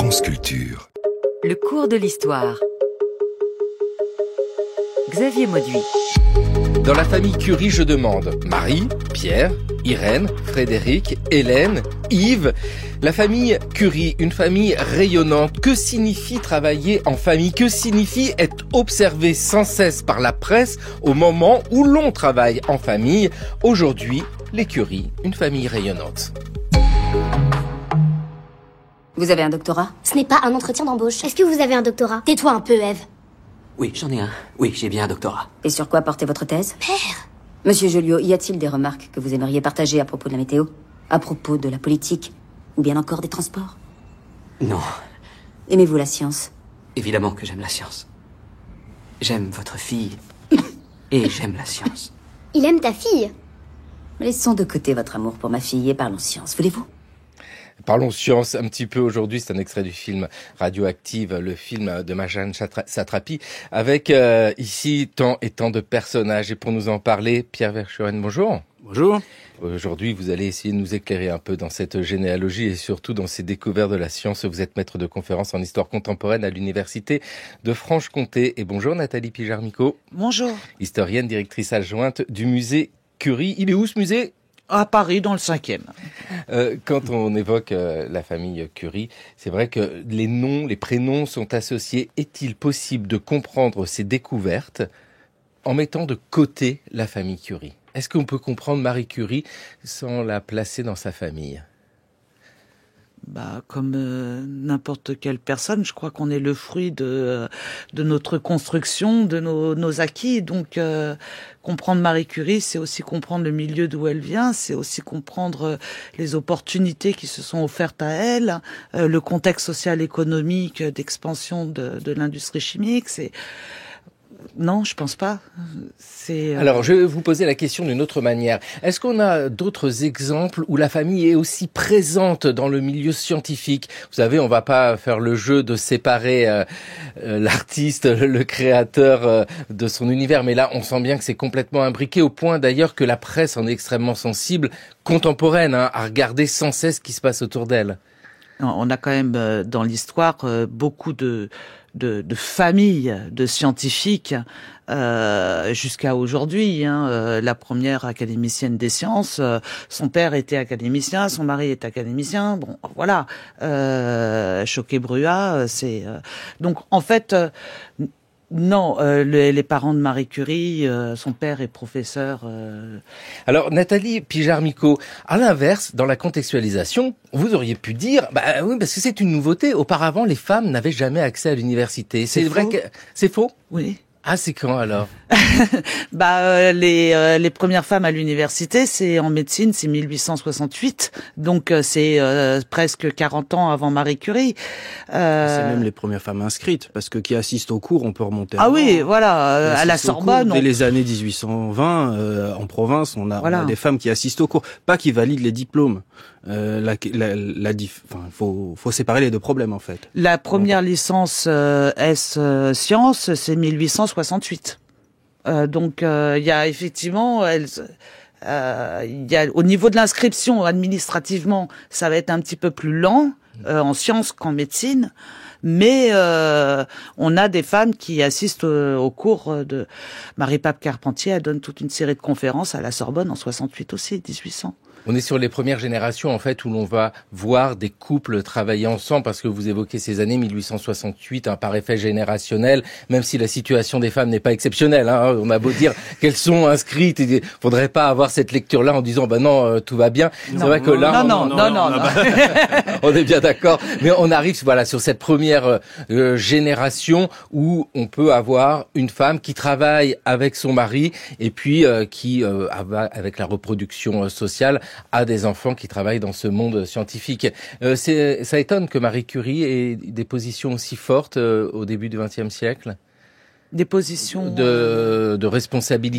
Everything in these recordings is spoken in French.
France Culture. Le cours de l'histoire. Xavier Mauduit. Dans la famille Curie, je demande Marie, Pierre, Irène, Frédéric, Hélène, Yves. La famille Curie, une famille rayonnante. Que signifie travailler en famille? Que signifie être observé sans cesse par la presse au moment où l'on travaille en famille? Aujourd'hui, les Curie, une famille rayonnante. Vous avez un doctorat? Ce n'est pas un entretien d'embauche. Est-ce que vous avez un doctorat? Tais-toi un peu, Ève. Oui, j'en ai un. Oui, j'ai bien un doctorat. Et sur quoi portez votre thèse? Père! Monsieur Joliot, y a-t-il des remarques que vous aimeriez partager à propos de la météo? À propos de la politique? Ou bien encore des transports? Non. Aimez-vous la science? Évidemment que j'aime la science. J'aime votre fille. Et j'aime la science. Il aime ta fille. Laissons de côté votre amour pour ma fille et parlons science, voulez-vous? Parlons science un petit peu aujourd'hui, c'est un extrait du film Radioactive, le film de Marjane Satrapi, avec ici tant et tant de personnages. Et pour nous en parler, Pierre Verschuren, bonjour. Bonjour. Aujourd'hui, vous allez essayer de nous éclairer un peu dans cette généalogie et surtout dans ces découvertes de la science. Vous êtes maître de conférences en histoire contemporaine à l'université de Franche-Comté. Et bonjour Nathalie Pijarmico. Bonjour. Historienne, directrice adjointe du musée Curie. Il est où ce musée ? À Paris, dans le 5e. Quand on évoque la famille Curie, c'est vrai que les noms, les prénoms sont associés. Est-il possible de comprendre ces découvertes en mettant de côté la famille Curie? Est-ce qu'on peut comprendre Marie Curie sans la placer dans sa famille? Comme n'importe quelle personne, je crois qu'on est le fruit de notre construction, de nos acquis. Donc, comprendre Marie Curie, c'est aussi comprendre le milieu d'où elle vient, c'est aussi comprendre les opportunités qui se sont offertes à elle, le contexte social économique d'expansion de l'industrie chimique. Non, je pense pas. Alors, je vais vous poser la question d'une autre manière. Est-ce qu'on a d'autres exemples où la famille est aussi présente dans le milieu scientifique? Vous savez, on va pas faire le jeu de séparer l'artiste, le créateur de son univers, mais là, on sent bien que c'est complètement imbriqué, au point d'ailleurs que la presse en est extrêmement sensible, contemporaine, à regarder sans cesse ce qui se passe autour d'elle. On a quand même dans l'histoire beaucoup de familles de scientifiques jusqu'à aujourd'hui. La première académicienne des sciences, son père était académicien, son mari est académicien. Bon, voilà. Choquet-Bruat, c'est donc en fait. Non, les parents de Marie Curie, son père est professeur. Alors, Nathalie Pijarmico, à l'inverse, dans la contextualisation, vous auriez pu dire, oui, parce que c'est une nouveauté. Auparavant, les femmes n'avaient jamais accès à l'université. C'est vrai que c'est faux? Oui. Ah, c'est quand alors? Les premières femmes à l'université, c'est en médecine, c'est 1868. Donc c'est presque 40 ans avant Marie Curie. C'est même les premières femmes inscrites, parce que qui assistent aux cours, on peut remonter. Oui, voilà, à la Sorbonne. Dès les années 1820, en province, on a des femmes qui assistent aux cours, pas qui valident les diplômes. Faut séparer les deux problèmes en fait. La première licence S sciences, c'est 1868. Donc il y a effectivement, au niveau de l'inscription administrativement, ça va être un petit peu plus lent en sciences qu'en médecine. Mais on a des femmes qui assistent au cours de Marie-Pape Carpentier. Elle donne toute une série de conférences à la Sorbonne en 68 aussi, 1800. On est sur les premières générations, en fait, où l'on va voir des couples travailler ensemble, parce que vous évoquez ces années 1868, par effet générationnel, même si la situation des femmes n'est pas exceptionnelle. On a beau dire qu'elles sont inscrites, il faudrait pas avoir cette lecture-là en disant, non, tout va bien. C'est vrai que là, non. on est bien d'accord. Mais on arrive, sur cette première génération où on peut avoir une femme qui travaille avec son mari et puis qui, avec la reproduction sociale, a des enfants qui travaillent dans ce monde scientifique. Ça étonne que Marie Curie ait des positions aussi fortes au début du XXe siècle. Des positions de responsabilité,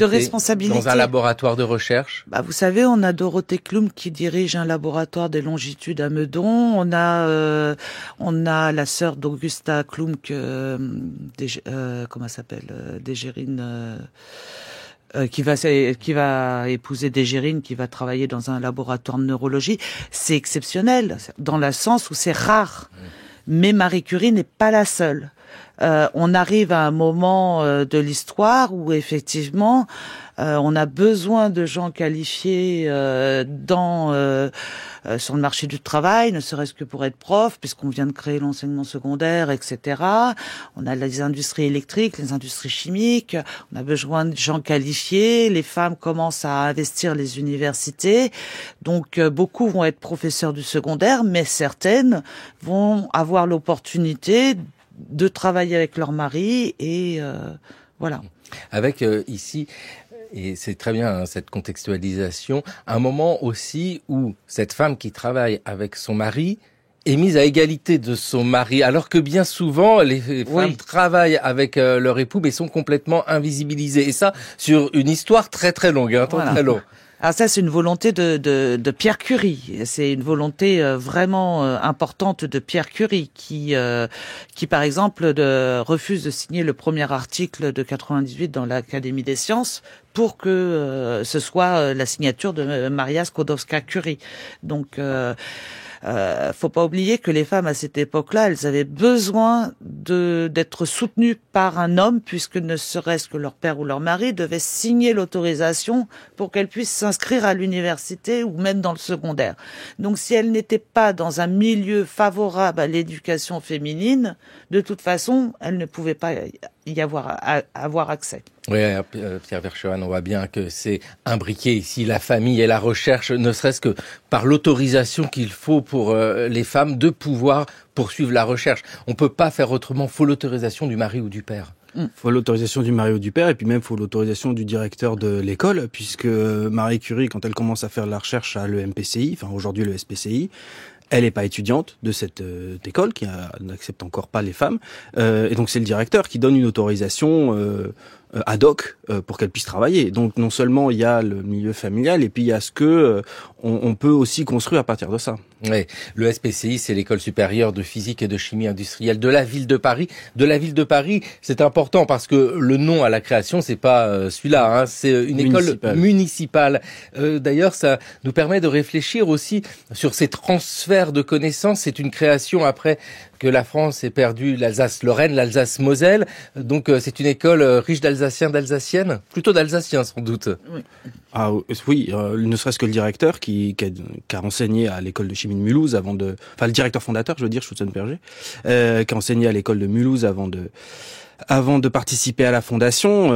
dans un laboratoire de recherche. Vous savez, on a Dorothée Klum qui dirige un laboratoire des longitudes à Meudon. On a la sœur d'Augusta Klum comment s'appelle, Dégérine. qui va épouser Dégérine, qui va travailler dans un laboratoire de neurologie, c'est exceptionnel, dans le sens où c'est rare. Mais Marie Curie n'est pas la seule. On arrive à un moment de l'histoire où effectivement on a besoin de gens qualifiés sur le marché du travail, ne serait-ce que pour être prof, puisqu'on vient de créer l'enseignement secondaire, etc. On a les industries électriques, les industries chimiques, on a besoin de gens qualifiés, les femmes commencent à investir les universités, donc beaucoup vont être professeurs du secondaire, mais certaines vont avoir l'opportunité de travailler avec leur mari et voilà. Avec ici, et c'est très bien cette contextualisation, un moment aussi où cette femme qui travaille avec son mari est mise à égalité de son mari, alors que bien souvent les femmes travaillent avec leur époux mais sont complètement invisibilisées. Et ça sur une histoire très très longue, un temps très long. Alors ça, c'est une volonté de Pierre Curie. C'est une volonté vraiment importante de Pierre Curie qui par exemple refuse de signer le premier article de 98 dans l'Académie des sciences pour que ce soit la signature de Maria Skłodowska-Curie. Donc faut pas oublier que les femmes à cette époque-là, elles avaient besoin d'être soutenues par un homme, puisque ne serait-ce que leur père ou leur mari devait signer l'autorisation pour qu'elles puissent s'inscrire à l'université ou même dans le secondaire. Donc si elles n'étaient pas dans un milieu favorable à l'éducation féminine, de toute façon, elles ne pouvaient pas y avoir accès. Oui, Pierre Verschoen, on voit bien que c'est imbriqué ici, la famille et la recherche, ne serait-ce que par l'autorisation qu'il faut pour les femmes de pouvoir poursuivre la recherche. On peut pas faire autrement, faut l'autorisation du mari ou du père. Faut l'autorisation du mari ou du père, et puis même faut l'autorisation du directeur de l'école, puisque Marie Curie, quand elle commence à faire de la recherche à l'EMPCI, enfin aujourd'hui le SPCI, elle n'est pas étudiante de cette école qui n'accepte encore pas les femmes, et donc c'est le directeur qui donne une autorisation ad hoc pour qu'elle puisse travailler. Donc non seulement il y a le milieu familial, et puis il y a ce que on peut aussi construire à partir de ça. Oui, le SPCI, c'est l'école supérieure de physique et de chimie industrielle de la ville de Paris. De la ville de Paris, c'est important parce que le nom à la création, c'est pas celui-là, hein, c'est une école municipale. D'ailleurs, ça nous permet de réfléchir aussi sur ces transferts de connaissances. C'est une création après que la France ait perdu l'Alsace-Lorraine, l'Alsace-Moselle. Donc c'est une école riche d'Alsaciens, d'Alsaciennes, plutôt d'Alsaciens sans doute. Oui. Ah oui, ne serait-ce que le directeur qui a enseigné à l'école de chimie de Mulhouse le directeur fondateur, je veux dire, Schutzenberger, qui a enseigné à l'école de Mulhouse avant de participer à la fondation.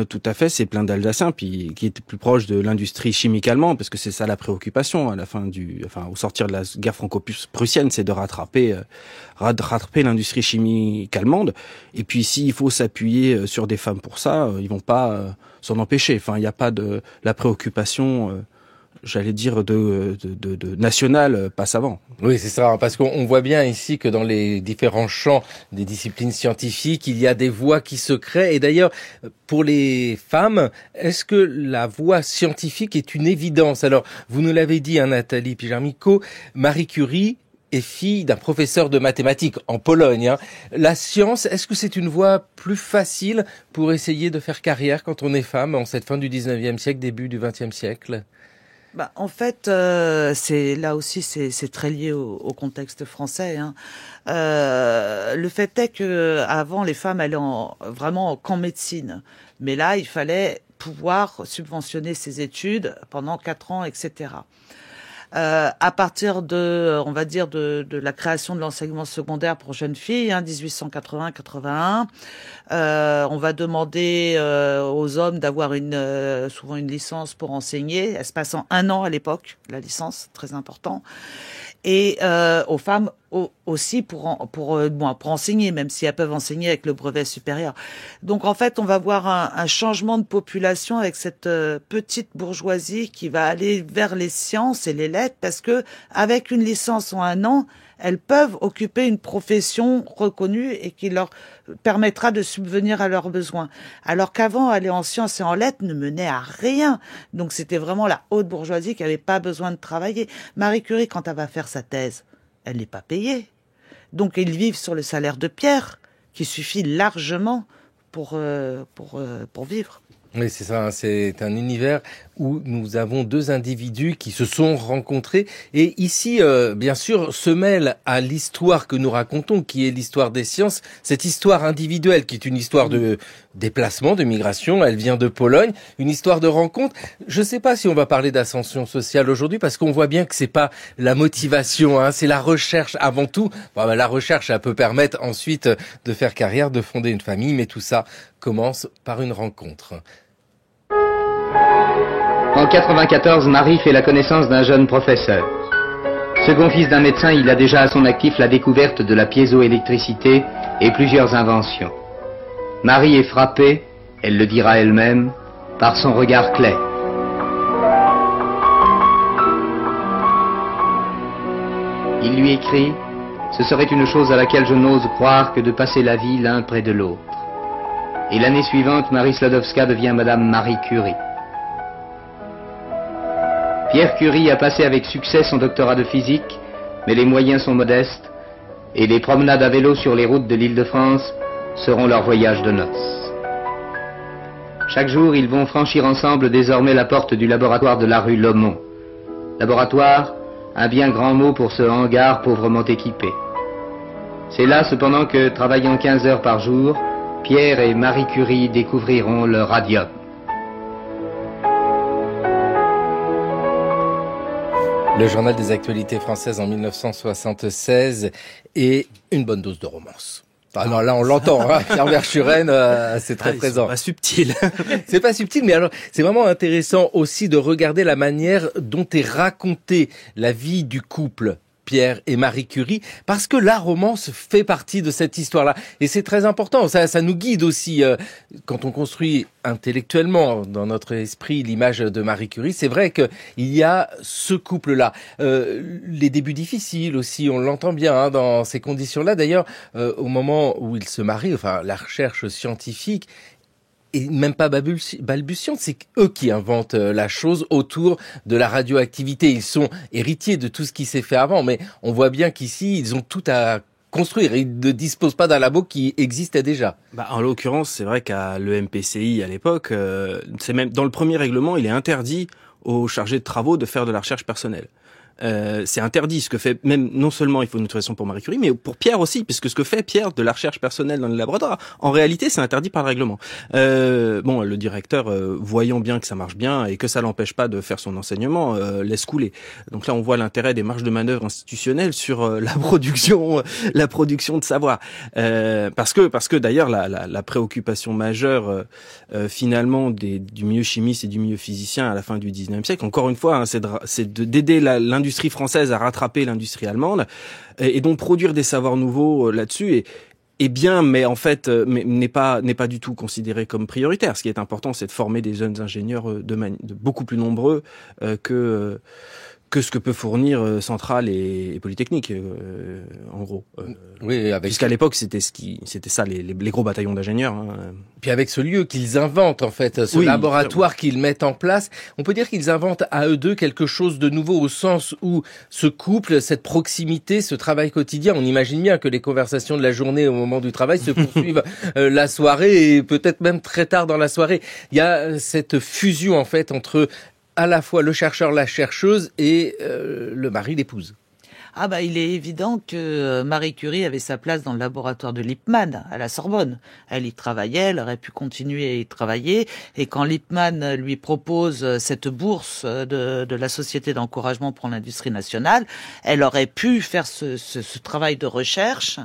Tout à fait, c'est plein d'Alsaciens, puis qui étaient plus proches de l'industrie chimique allemande, parce que c'est ça la préoccupation à la fin au sortir de la guerre franco-prussienne, c'est de rattraper l'industrie chimique allemande. Et puis s'il faut s'appuyer sur des femmes pour ça, ils vont pas s'en empêcher. Enfin, il n'y a pas de la préoccupation. J'allais dire de national passe avant. Oui, c'est ça, parce qu'on voit bien ici que dans les différents champs des disciplines scientifiques, il y a des voies qui se créent. Et d'ailleurs, pour les femmes, est-ce que la voie scientifique est une évidence? Alors, vous nous l'avez dit, Nathalie Pijarmiko, Marie Curie est fille d'un professeur de mathématiques en Pologne. La science, est-ce que c'est une voie plus facile pour essayer de faire carrière quand on est femme en cette fin du 19e siècle, début du 20e siècle? En fait, c'est là aussi c'est très lié au contexte français. Hein. Le fait est que avant les femmes allaient vraiment qu'en médecine, mais là il fallait pouvoir subventionner ses études pendant 4 ans, etc. À partir on va dire de la création de l'enseignement secondaire pour jeunes filles, 1880-81, on va demander aux hommes d'avoir souvent une licence pour enseigner. Elle se passe en 1 an à l'époque, la licence, très important. Et aux femmes aussi pour enseigner, même si elles peuvent enseigner avec le brevet supérieur. Donc en fait, on va voir un changement de population avec cette petite bourgeoisie qui va aller vers les sciences et les lettres, parce que avec une licence en 1 an, elles peuvent occuper une profession reconnue et qui leur permettra de subvenir à leurs besoins. Alors qu'avant, aller en sciences et en lettres ne menait à rien. Donc c'était vraiment la haute bourgeoisie qui n'avait pas besoin de travailler. Marie Curie, quand elle va faire sa thèse, elle n'est pas payée. Donc ils vivent sur le salaire de Pierre, qui suffit largement pour vivre. Oui, c'est ça, hein, c'est un univers où nous avons deux individus qui se sont rencontrés et ici, bien sûr, se mêle à l'histoire que nous racontons, qui est l'histoire des sciences, cette histoire individuelle qui est une histoire de déplacement, de migration, elle vient de Pologne, une histoire de rencontre. Je ne sais pas si on va parler d'ascension sociale aujourd'hui parce qu'on voit bien que c'est pas la motivation, hein, c'est la recherche avant tout. Bon, la recherche, elle peut permettre ensuite de faire carrière, de fonder une famille, mais tout ça commence par une rencontre. En 94, Marie fait la connaissance d'un jeune professeur. Second fils d'un médecin, il a déjà à son actif la découverte de la piézoélectricité et plusieurs inventions. Marie est frappée, elle le dira elle-même, par son regard clair. Il lui écrit « Ce serait une chose à laquelle je n'ose croire que de passer la vie l'un près de l'autre. » Et l'année suivante, Marie Sklodowska devient Madame Marie Curie. Pierre Curie a passé avec succès son doctorat de physique, mais les moyens sont modestes, et les promenades à vélo sur les routes de l'Île-de-France seront leur voyage de noces. Chaque jour, ils vont franchir ensemble désormais la porte du laboratoire de la rue Lomont. Laboratoire, un bien grand mot pour ce hangar pauvrement équipé. C'est là cependant que, travaillant 15 heures par jour, Pierre et Marie Curie découvriront le radium. Le journal des actualités françaises en 1976 et une bonne dose de romance. Ah non, là on l'entend, hein. Pierre Verschuren, c'est très présent. C'est pas subtil. C'est pas subtil, mais alors c'est vraiment intéressant aussi de regarder la manière dont est racontée la vie du couple Pierre et Marie Curie, parce que la romance fait partie de cette histoire-là. Et c'est très important, ça nous guide aussi quand on construit intellectuellement dans notre esprit l'image de Marie Curie. C'est vrai qu'il y a ce couple-là. Les débuts difficiles aussi, on l'entend bien hein, dans ces conditions-là. D'ailleurs, au moment où ils se marient, enfin la recherche scientifique, et même pas balbutiante, c'est eux qui inventent la chose autour de la radioactivité. Ils sont héritiers de tout ce qui s'est fait avant, mais on voit bien qu'ici, ils ont tout à construire. Ils ne disposent pas d'un labo qui existait déjà. En l'occurrence, c'est vrai qu'à l'EMPCI, à l'époque, c'est même dans le premier règlement, il est interdit aux chargés de travaux de faire de la recherche personnelle. C'est interdit, ce que fait même non seulement il faut une autorisation pour Marie Curie, mais pour Pierre aussi, puisque ce que fait Pierre de la recherche personnelle dans le laboratoire, en réalité c'est interdit par le règlement. Le directeur, voyant bien que ça marche bien et que ça l'empêche pas de faire son enseignement, laisse couler. Donc là on voit l'intérêt des marges de manœuvre institutionnelles sur la production de savoir. Parce que d'ailleurs la préoccupation majeure finalement du milieu chimiste et du milieu physicien à la fin du 19e siècle, encore une fois, hein, c'est d'aider l'industrie française à rattraper l'industrie allemande et donc produire des savoirs nouveaux là-dessus est bien, mais en fait n'est pas du tout considéré comme prioritaire. Ce qui est important, c'est de former des jeunes ingénieurs de beaucoup plus nombreux que ce que peut fournir Centrale et Polytechnique, en gros. Oui, puisqu'à l'époque c'était ça les gros bataillons d'ingénieurs. Hein. Puis avec ce lieu qu'ils inventent en fait, ce laboratoire qu'ils mettent en place, on peut dire qu'ils inventent à eux deux quelque chose de nouveau au sens où ce couple, cette proximité, ce travail quotidien, on imagine bien que les conversations de la journée au moment du travail se poursuivent la soirée et peut-être même très tard dans la soirée. Il y a cette fusion en fait entre à la fois le chercheur, la chercheuse et le mari, l'épouse. Il est évident que Marie Curie avait sa place dans le laboratoire de Lippmann à la Sorbonne. Elle y travaillait, elle aurait pu continuer à y travailler. Et quand Lippmann lui propose cette bourse de la Société d'encouragement pour l'industrie nationale, elle aurait pu faire ce travail de recherche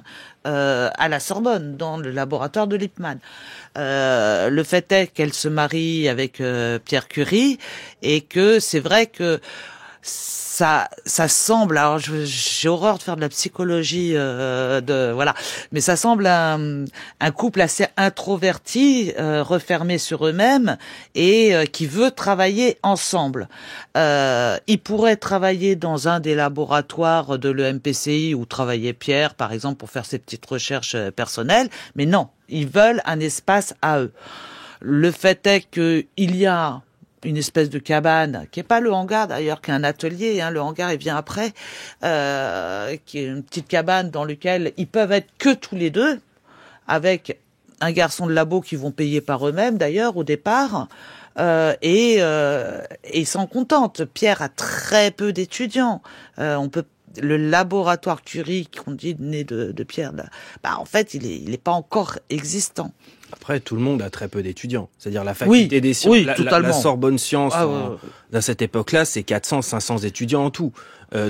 à la Sorbonne, dans le laboratoire de Lippmann. Le fait est qu'elle se marie avec Pierre Curie et que c'est vrai que ça semble, alors j'ai horreur de faire de la psychologie mais ça semble un couple assez introverti, refermé sur eux-mêmes et qui veut travailler ensemble. Ils pourraient travailler dans un des laboratoires de l'EMPCI où travaillait Pierre, par exemple, pour faire ses petites recherches personnelles, mais non, ils veulent un espace à eux. Le fait est qu'il y a une espèce de cabane, qui est pas le hangar d'ailleurs, qui est un atelier, hein, le hangar il vient après, qui est une petite cabane dans laquelle ils peuvent être que tous les deux, avec un garçon de labo qu'ils vont payer par eux-mêmes d'ailleurs au départ. Et ils s'en contentent. Pierre a très peu d'étudiants. Le laboratoire Curie qu'on dit né de Pierre, en fait, il est pas encore existant. Après, tout le monde a très peu d'étudiants. C'est-à-dire la faculté des sciences, la Sorbonne Sciences, dans cette époque-là, c'est 400, 500 étudiants en tout.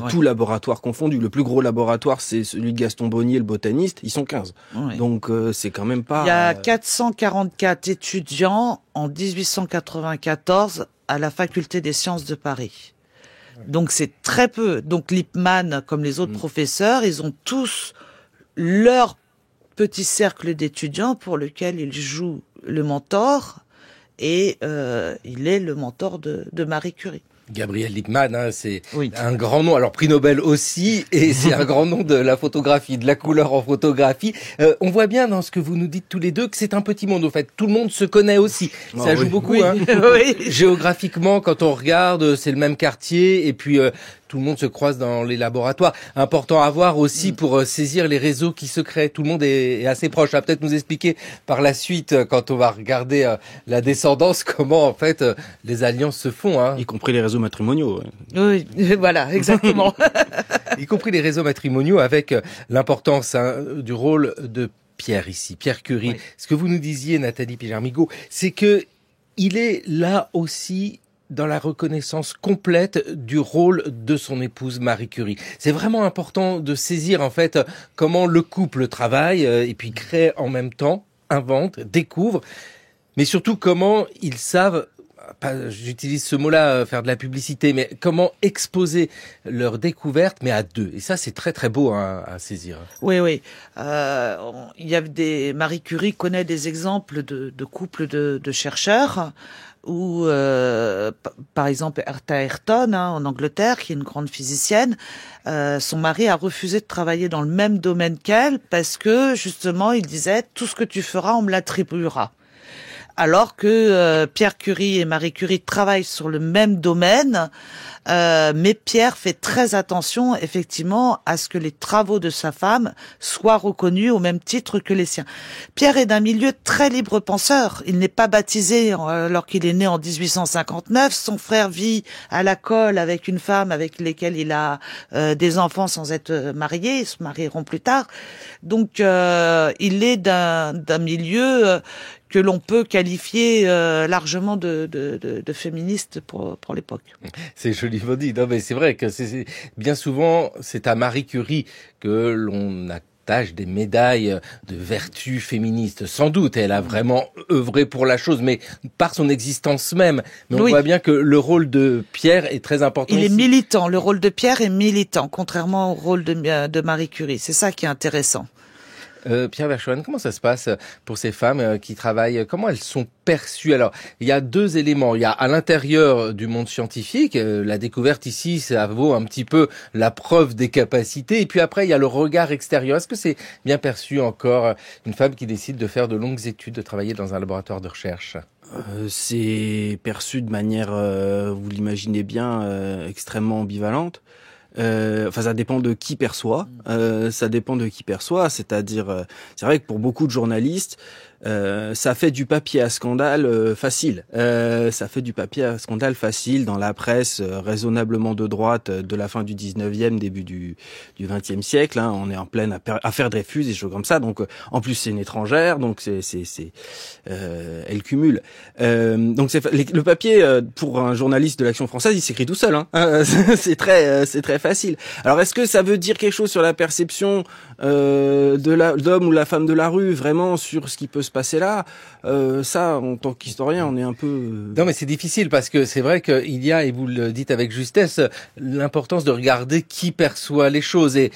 Tout laboratoire confondu. Le plus gros laboratoire, c'est celui de Gaston Bonnier, le botaniste. Ils sont 15. Ouais. Donc, c'est quand même pas... Il y a 444 étudiants en 1894 à la faculté des sciences de Paris. Donc, c'est très peu. Donc, Lippmann, comme les autres professeurs, ils ont tous leur petit cercle d'étudiants pour lequel ils jouent le mentor. Et il est le mentor de Marie Curie. Gabriel Lippmann, c'est un grand nom. Alors prix Nobel aussi, et c'est un grand nom de la photographie, de la couleur en photographie. On voit bien dans ce que vous nous dites tous les deux que c'est un petit monde. Au fait, tout le monde se connaît aussi. Ça joue beaucoup. Hein. Géographiquement, quand on regarde, c'est le même quartier, et puis tout le monde se croise dans les laboratoires. Important à voir aussi pour saisir les réseaux qui se créent. Tout le monde est assez proche. Ça va peut-être nous expliquer par la suite, quand on va regarder la descendance, comment en fait les alliances se font. Hein. Y compris les réseaux matrimoniaux. Oui, voilà, exactement. Y compris les réseaux matrimoniaux, avec l'importance du rôle de Pierre ici, Pierre Curie. Oui. Ce que vous nous disiez, Nathalie Pijar-Migaud, c'est que il est là aussi dans la reconnaissance complète du rôle de son épouse Marie Curie. C'est vraiment important de saisir en fait comment le couple travaille et puis crée en même temps, invente, découvre, mais surtout comment ils savent, j'utilise ce mot-là, faire de la publicité, mais comment exposer leur découverte, mais à deux. Et ça, c'est très très beau à saisir. Oui. Il y a Marie Curie connaît des exemples de couples de chercheurs où, par exemple, Hertha Ayrton, en Angleterre, qui est une grande physicienne, son mari a refusé de travailler dans le même domaine qu'elle parce que, justement, il disait « tout ce que tu feras, on me l'attribuera ». Alors que Pierre Curie et Marie Curie travaillent sur le même domaine, mais Pierre fait très attention effectivement à ce que les travaux de sa femme soient reconnus au même titre que les siens. Pierre est d'un milieu très libre penseur. Il n'est pas baptisé alors qu'il est né en 1859. Son frère vit à la Colle avec une femme avec laquelle il a des enfants sans être marié. Ils se marieront plus tard. Donc il est d'un milieu que l'on peut qualifier largement de féministe pour l'époque. C'est joliment dit. Non, mais c'est vrai que bien souvent, c'est à Marie Curie que l'on attache des médailles de vertu féministe. Sans doute, elle a vraiment œuvré pour la chose, mais par son existence même. Mais on voit bien que le rôle de Pierre est très important. Il est militant. Le rôle de Pierre est militant, contrairement au rôle de Marie Curie. C'est ça qui est intéressant. Pierre Verschoen, comment ça se passe pour ces femmes qui travaillent? Comment elles sont perçues? Alors, il y a deux éléments. Il y a à l'intérieur du monde scientifique, la découverte ici, ça vaut un petit peu la preuve des capacités. Et puis après, il y a le regard extérieur. Est-ce que c'est bien perçu encore une femme qui décide de faire de longues études, de travailler dans un laboratoire de recherche? C'est perçu de manière, vous l'imaginez bien, extrêmement ambivalente. Ça dépend de qui perçoit. C'est-à-dire, c'est vrai que pour beaucoup de journalistes, ça fait du papier à scandale facile. Ça fait du papier à scandale facile dans la presse raisonnablement de droite de la fin du 19e, début du 20e siècle. Hein. On est en pleine affaire Dreyfus et des choses comme ça. Donc, en plus, c'est une étrangère, donc elle cumule. Donc, le papier pour un journaliste de l'Action française, il s'écrit tout seul. Hein. C'est très facile. Alors, est-ce que ça veut dire quelque chose sur la perception de l'homme ou la femme de la rue, vraiment sur ce qui peut se passer là? Ça, en tant qu'historien, on est un peu... Non, mais c'est difficile parce que c'est vrai qu'il y a, et vous le dites avec justesse, l'importance de regarder qui perçoit les choses. Et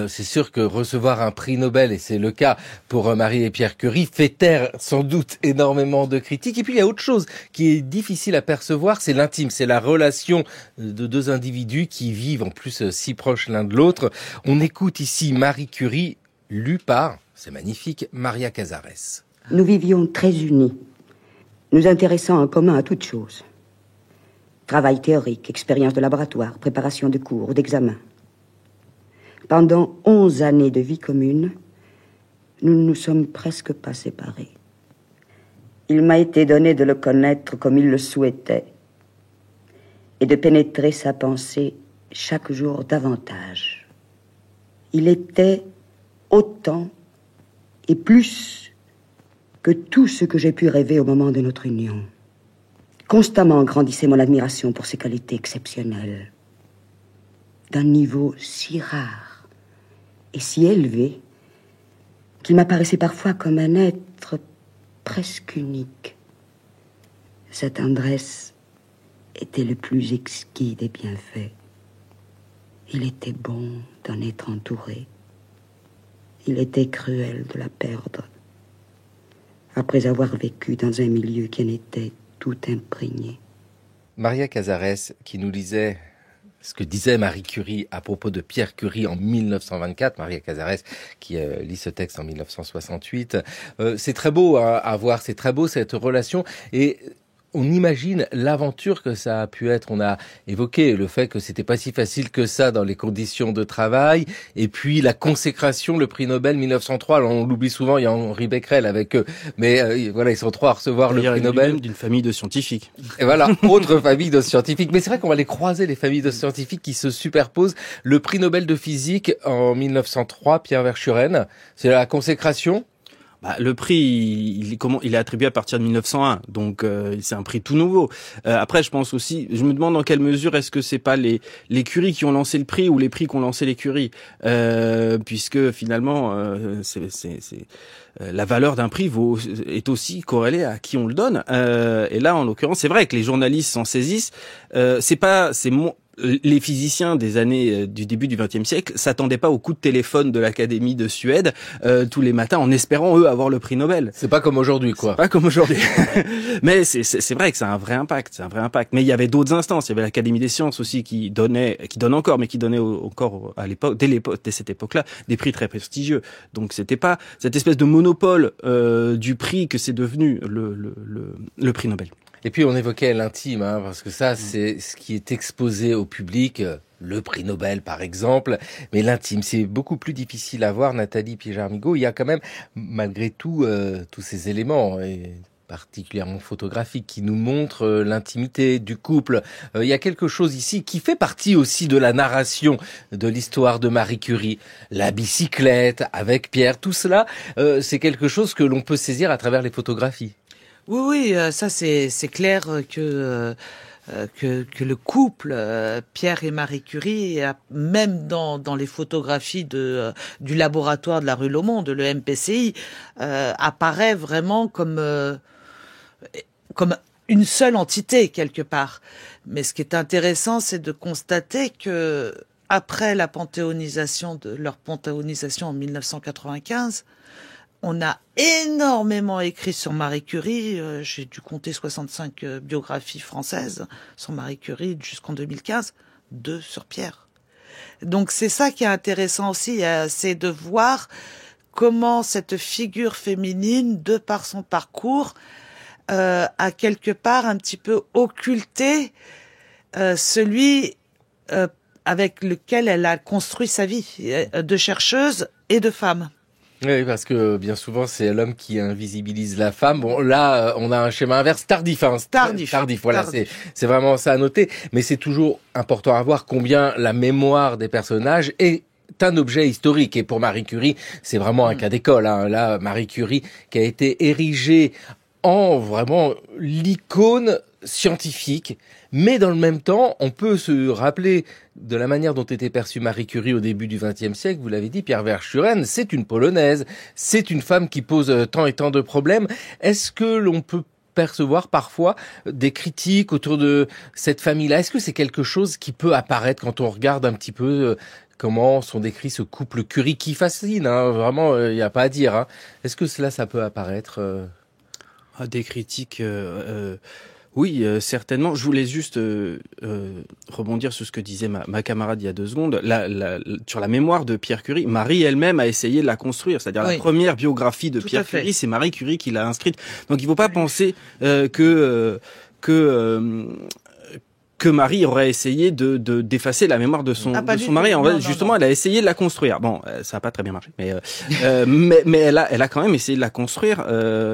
c'est sûr que recevoir un prix Nobel, et c'est le cas pour Marie et Pierre Curie, fait taire sans doute énormément de critiques. Et puis il y a autre chose qui est difficile à percevoir, c'est l'intime, c'est la relation de deux individus qui vivent en plus si proches l'un de l'autre. On écoute ici Marie Curie, lue par, c'est magnifique, Maria Casares. Nous vivions très unis, nous intéressant en commun à toutes choses. Travail théorique, expérience de laboratoire, préparation de cours ou d'examens. Pendant 11 années de vie commune, nous ne nous sommes presque pas séparés. il m'a été donné de le connaître comme il le souhaitait et de pénétrer sa pensée chaque jour davantage. Il était autant et plus que tout ce que j'ai pu rêver au moment de notre union. Constamment grandissait mon admiration pour ses qualités exceptionnelles, d'un niveau si rare et si élevé qu'il m'apparaissait parfois comme un être presque unique. Sa tendresse était le plus exquis des bienfaits. Il était bon d'en être entouré. Il était cruel de la perdre, après avoir vécu dans un milieu qui en était tout imprégné. Maria Casares, qui nous lisait ce que disait Marie Curie à propos de Pierre Curie en 1924, Maria Casares qui lit ce texte en 1968. C'est très beau à voir, c'est très beau cette relation, et on imagine l'aventure que ça a pu être. On a évoqué le fait que c'était pas si facile que ça dans les conditions de travail, et puis la consécration, le prix Nobel 1903. Alors on l'oublie souvent, il y a Henri Becquerel avec eux, mais voilà, ils sont trois à recevoir le prix Nobel. D'une famille de scientifiques. Et voilà, autre famille de scientifiques. Mais c'est vrai qu'on va les croiser, les familles de scientifiques qui se superposent. Le prix Nobel de physique en 1903, Pierre Verschuren, c'est la consécration. Le prix, il est attribué à partir de 1901, donc c'est un prix tout nouveau. Après, je pense aussi, je me demande dans quelle mesure est-ce que c'est pas les Curie qui ont lancé le prix ou les prix qui ont lancé les Curie, puisque finalement, la valeur d'un prix est aussi corrélée à qui on le donne. Et là, en l'occurrence, c'est vrai que les journalistes s'en saisissent. Les physiciens des années du début du XXe siècle s'attendaient pas au coup de téléphone de l'Académie de Suède tous les matins en espérant eux avoir le prix Nobel. C'est pas comme aujourd'hui, quoi. C'est pas comme aujourd'hui. Mais c'est vrai que c'est un vrai impact, Mais il y avait d'autres instances. Il y avait l'Académie des sciences aussi qui donne encore, mais qui donnait encore à l'époque, dès cette époque-là, des prix très prestigieux. Donc c'était pas cette espèce de monopole du prix que c'est devenu le prix Nobel. Et puis on évoquait l'intime, parce que ça c'est ce qui est exposé au public, le prix Nobel par exemple, mais l'intime c'est beaucoup plus difficile à voir. Nathalie Piégard-Migaud, il y a quand même malgré tout tous ces éléments, et particulièrement photographiques, qui nous montrent l'intimité du couple. Il y a quelque chose ici qui fait partie aussi de la narration de l'histoire de Marie Curie. La bicyclette avec Pierre, tout cela, c'est quelque chose que l'on peut saisir à travers les photographies. Oui, ça c'est clair que le couple Pierre et Marie Curie, même dans les photographies du laboratoire de la rue Laumont, de l'EMPCI, apparaît vraiment comme une seule entité quelque part. Mais ce qui est intéressant, c'est de constater que après leur panthéonisation en 1995, on a énormément écrit sur Marie Curie. J'ai dû compter 65 biographies françaises sur Marie Curie jusqu'en 2015, 2 sur Pierre. Donc c'est ça qui est intéressant aussi, c'est de voir comment cette figure féminine, de par son parcours, a quelque part un petit peu occulté celui avec lequel elle a construit sa vie de chercheuse et de femme. Oui, parce que bien souvent c'est l'homme qui invisibilise la femme. Bon, là, on a un schéma inverse tardif. Voilà, c'est vraiment ça à noter. Mais c'est toujours important à voir combien la mémoire des personnages est un objet historique. Et pour Marie Curie, c'est vraiment un cas d'école. Là, Marie Curie qui a été érigée en vraiment l'icône scientifique, mais dans le même temps, on peut se rappeler de la manière dont était perçue Marie Curie au début du XXe siècle. Vous l'avez dit, Pierre Verschuren, c'est une Polonaise, c'est une femme qui pose tant et tant de problèmes. Est-ce que l'on peut percevoir parfois des critiques autour de cette famille-là? Est-ce que c'est quelque chose qui peut apparaître quand on regarde un petit peu comment sont décrits ce couple Curie qui fascine, vraiment, il n'y a pas à dire. Est-ce que ça peut apparaître Des critiques... Oui, certainement. Je voulais juste rebondir sur ce que disait ma camarade il y a 2 secondes. Sur la mémoire de Pierre Curie, Marie elle-même a essayé de la construire. C'est-à-dire la première biographie de Pierre Curie, c'est Marie Curie qui l'a inscrite. Donc il ne faut pas penser que que Marie aurait essayé d'effacer la mémoire de son mari. En fait, justement, elle a essayé de la construire. Bon, ça a pas très bien marché, mais elle a quand même essayé de la construire,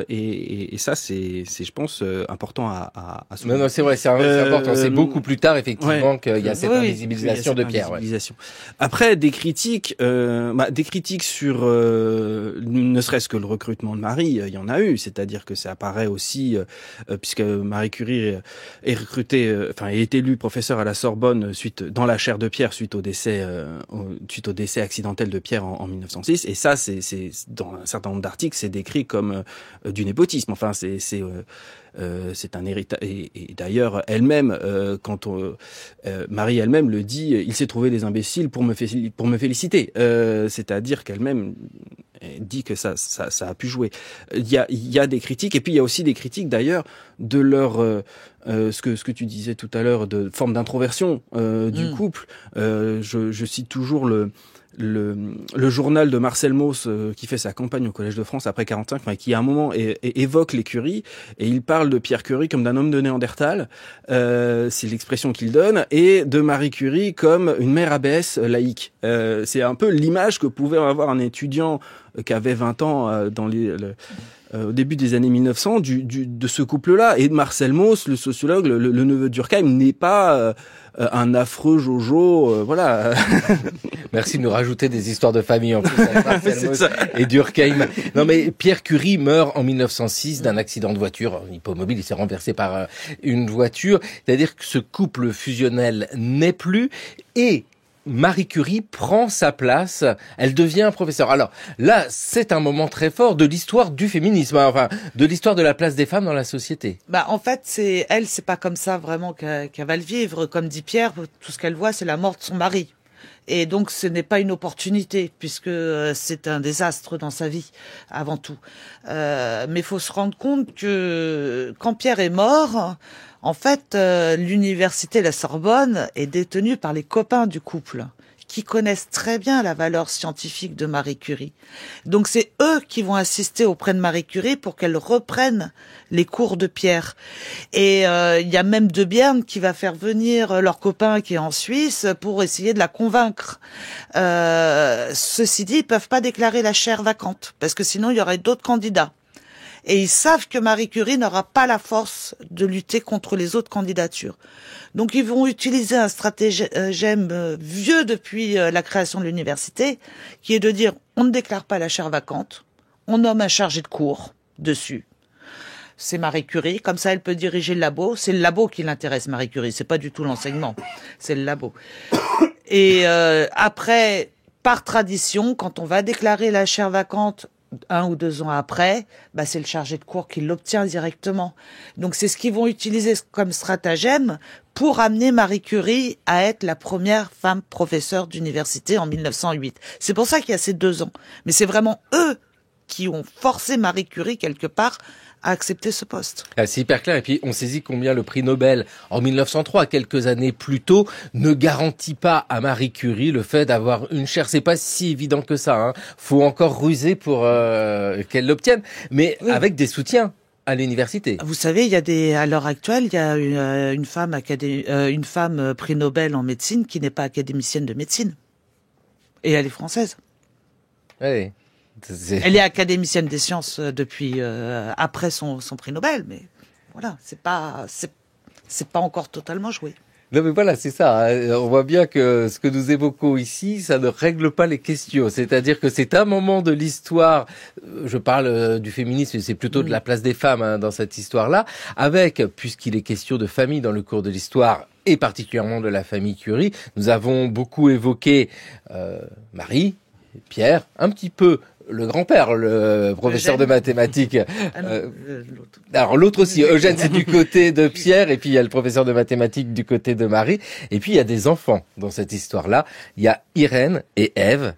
et ça c'est je pense important à souligner. Non, c'est vrai, c'est important. C'est beaucoup plus tard effectivement qu'il y a cette invisibilisation de Pierre. Après, des critiques sur ne serait-ce que le recrutement de Marie, il y en a eu. C'est-à-dire que ça apparaît aussi, puisque Marie Curie est recrutée, est élue professeur à la Sorbonne dans la chaire de Pierre suite au décès accidentel de Pierre en 1906. Et ça, c'est dans un certain nombre d'articles, c'est décrit comme du népotisme. Enfin, c'est un héritage. Et d'ailleurs, elle-même, Marie elle-même le dit, il s'est trouvé des imbéciles pour me féliciter. C'est-à-dire qu'elle-même dit que ça a pu jouer. Il y a des critiques, et puis il y a aussi des critiques d'ailleurs de leur ce que tu disais tout à l'heure, de forme d'introversion du couple. Je cite toujours le journal de Marcel Mauss qui fait sa campagne au Collège de France après 45, qui à un moment évoque les Curie, et il parle de Pierre Curie comme d'un homme de Néandertal, c'est l'expression qu'il donne, et de Marie Curie comme une mère abbesse laïque. C'est un peu l'image que pouvait avoir un étudiant qui avait 20 ans au début des années 1900 de ce couple-là. Et Marcel Mauss, le sociologue, le neveu d'Urkheim, n'est pas un affreux Jojo, voilà. Merci de nous rajouter des histoires de famille en plus avec Marcel Mauss et Durkheim. Non mais Pierre Curie meurt en 1906 d'un accident de voiture, hippomobile, il s'est renversé par une voiture. C'est-à-dire que ce couple fusionnel n'est plus, et Marie Curie prend sa place, elle devient professeure. Alors là, c'est un moment très fort de l'histoire du féminisme, de l'histoire de la place des femmes dans la société. En fait, c'est pas comme ça vraiment qu'elle va le vivre. Comme dit Pierre, tout ce qu'elle voit, c'est la mort de son mari. Et donc, ce n'est pas une opportunité, puisque c'est un désastre dans sa vie, avant tout. Mais il faut se rendre compte que quand Pierre est mort, en fait, l'université La Sorbonne est détenue par les copains du couple, qui connaissent très bien la valeur scientifique de Marie Curie. Donc c'est eux qui vont assister auprès de Marie Curie pour qu'elle reprenne les cours de Pierre. Et il y a même De Bierne qui va faire venir leur copain qui est en Suisse pour essayer de la convaincre. Ceci dit, ils peuvent pas déclarer la chaire vacante, parce que sinon il y aurait d'autres candidats. Et ils savent que Marie Curie n'aura pas la force de lutter contre les autres candidatures. Donc ils vont utiliser un stratagème vieux depuis la création de l'université, qui est de dire on ne déclare pas la chaire vacante, on nomme un chargé de cours dessus. C'est Marie Curie, comme ça elle peut diriger le labo. C'est le labo qui l'intéresse, Marie Curie, c'est pas du tout l'enseignement, c'est le labo. Et après, par tradition, quand on va déclarer la chaire vacante 1 ou 2 ans après, c'est le chargé de cours qui l'obtient directement. Donc c'est ce qu'ils vont utiliser comme stratagème pour amener Marie Curie à être la première femme professeure d'université en 1908. C'est pour ça qu'il y a ces 2 ans. Mais c'est vraiment eux qui ont forcé Marie Curie quelque part à accepter ce poste. C'est hyper clair. Et puis, on saisit combien le prix Nobel, en 1903, quelques années plus tôt, ne garantit pas à Marie Curie le fait d'avoir une chaire. C'est pas si évident que ça. Faut encore ruser pour qu'elle l'obtienne, mais avec des soutiens à l'université. Vous savez, à l'heure actuelle, il y a une femme prix Nobel en médecine qui n'est pas académicienne de médecine. Et elle est française. Oui. Elle est académicienne des sciences depuis après son prix Nobel, mais voilà, c'est pas encore totalement joué. Non mais voilà, c'est ça. On voit bien que ce que nous évoquons ici, ça ne règle pas les questions. C'est-à-dire que c'est un moment de l'histoire. Je parle du féminisme, c'est plutôt de la place des femmes dans cette histoire-là, avec, puisqu'il est question de famille dans le cours de l'histoire, et particulièrement de la famille Curie, nous avons beaucoup évoqué Marie, Pierre, un petit peu le grand-père, le professeur de mathématiques. Alors l'autre aussi, Eugène, c'est du côté de Pierre, et puis il y a le professeur de mathématiques du côté de Marie. Et puis il y a des enfants dans cette histoire-là. Il y a Irène et Ève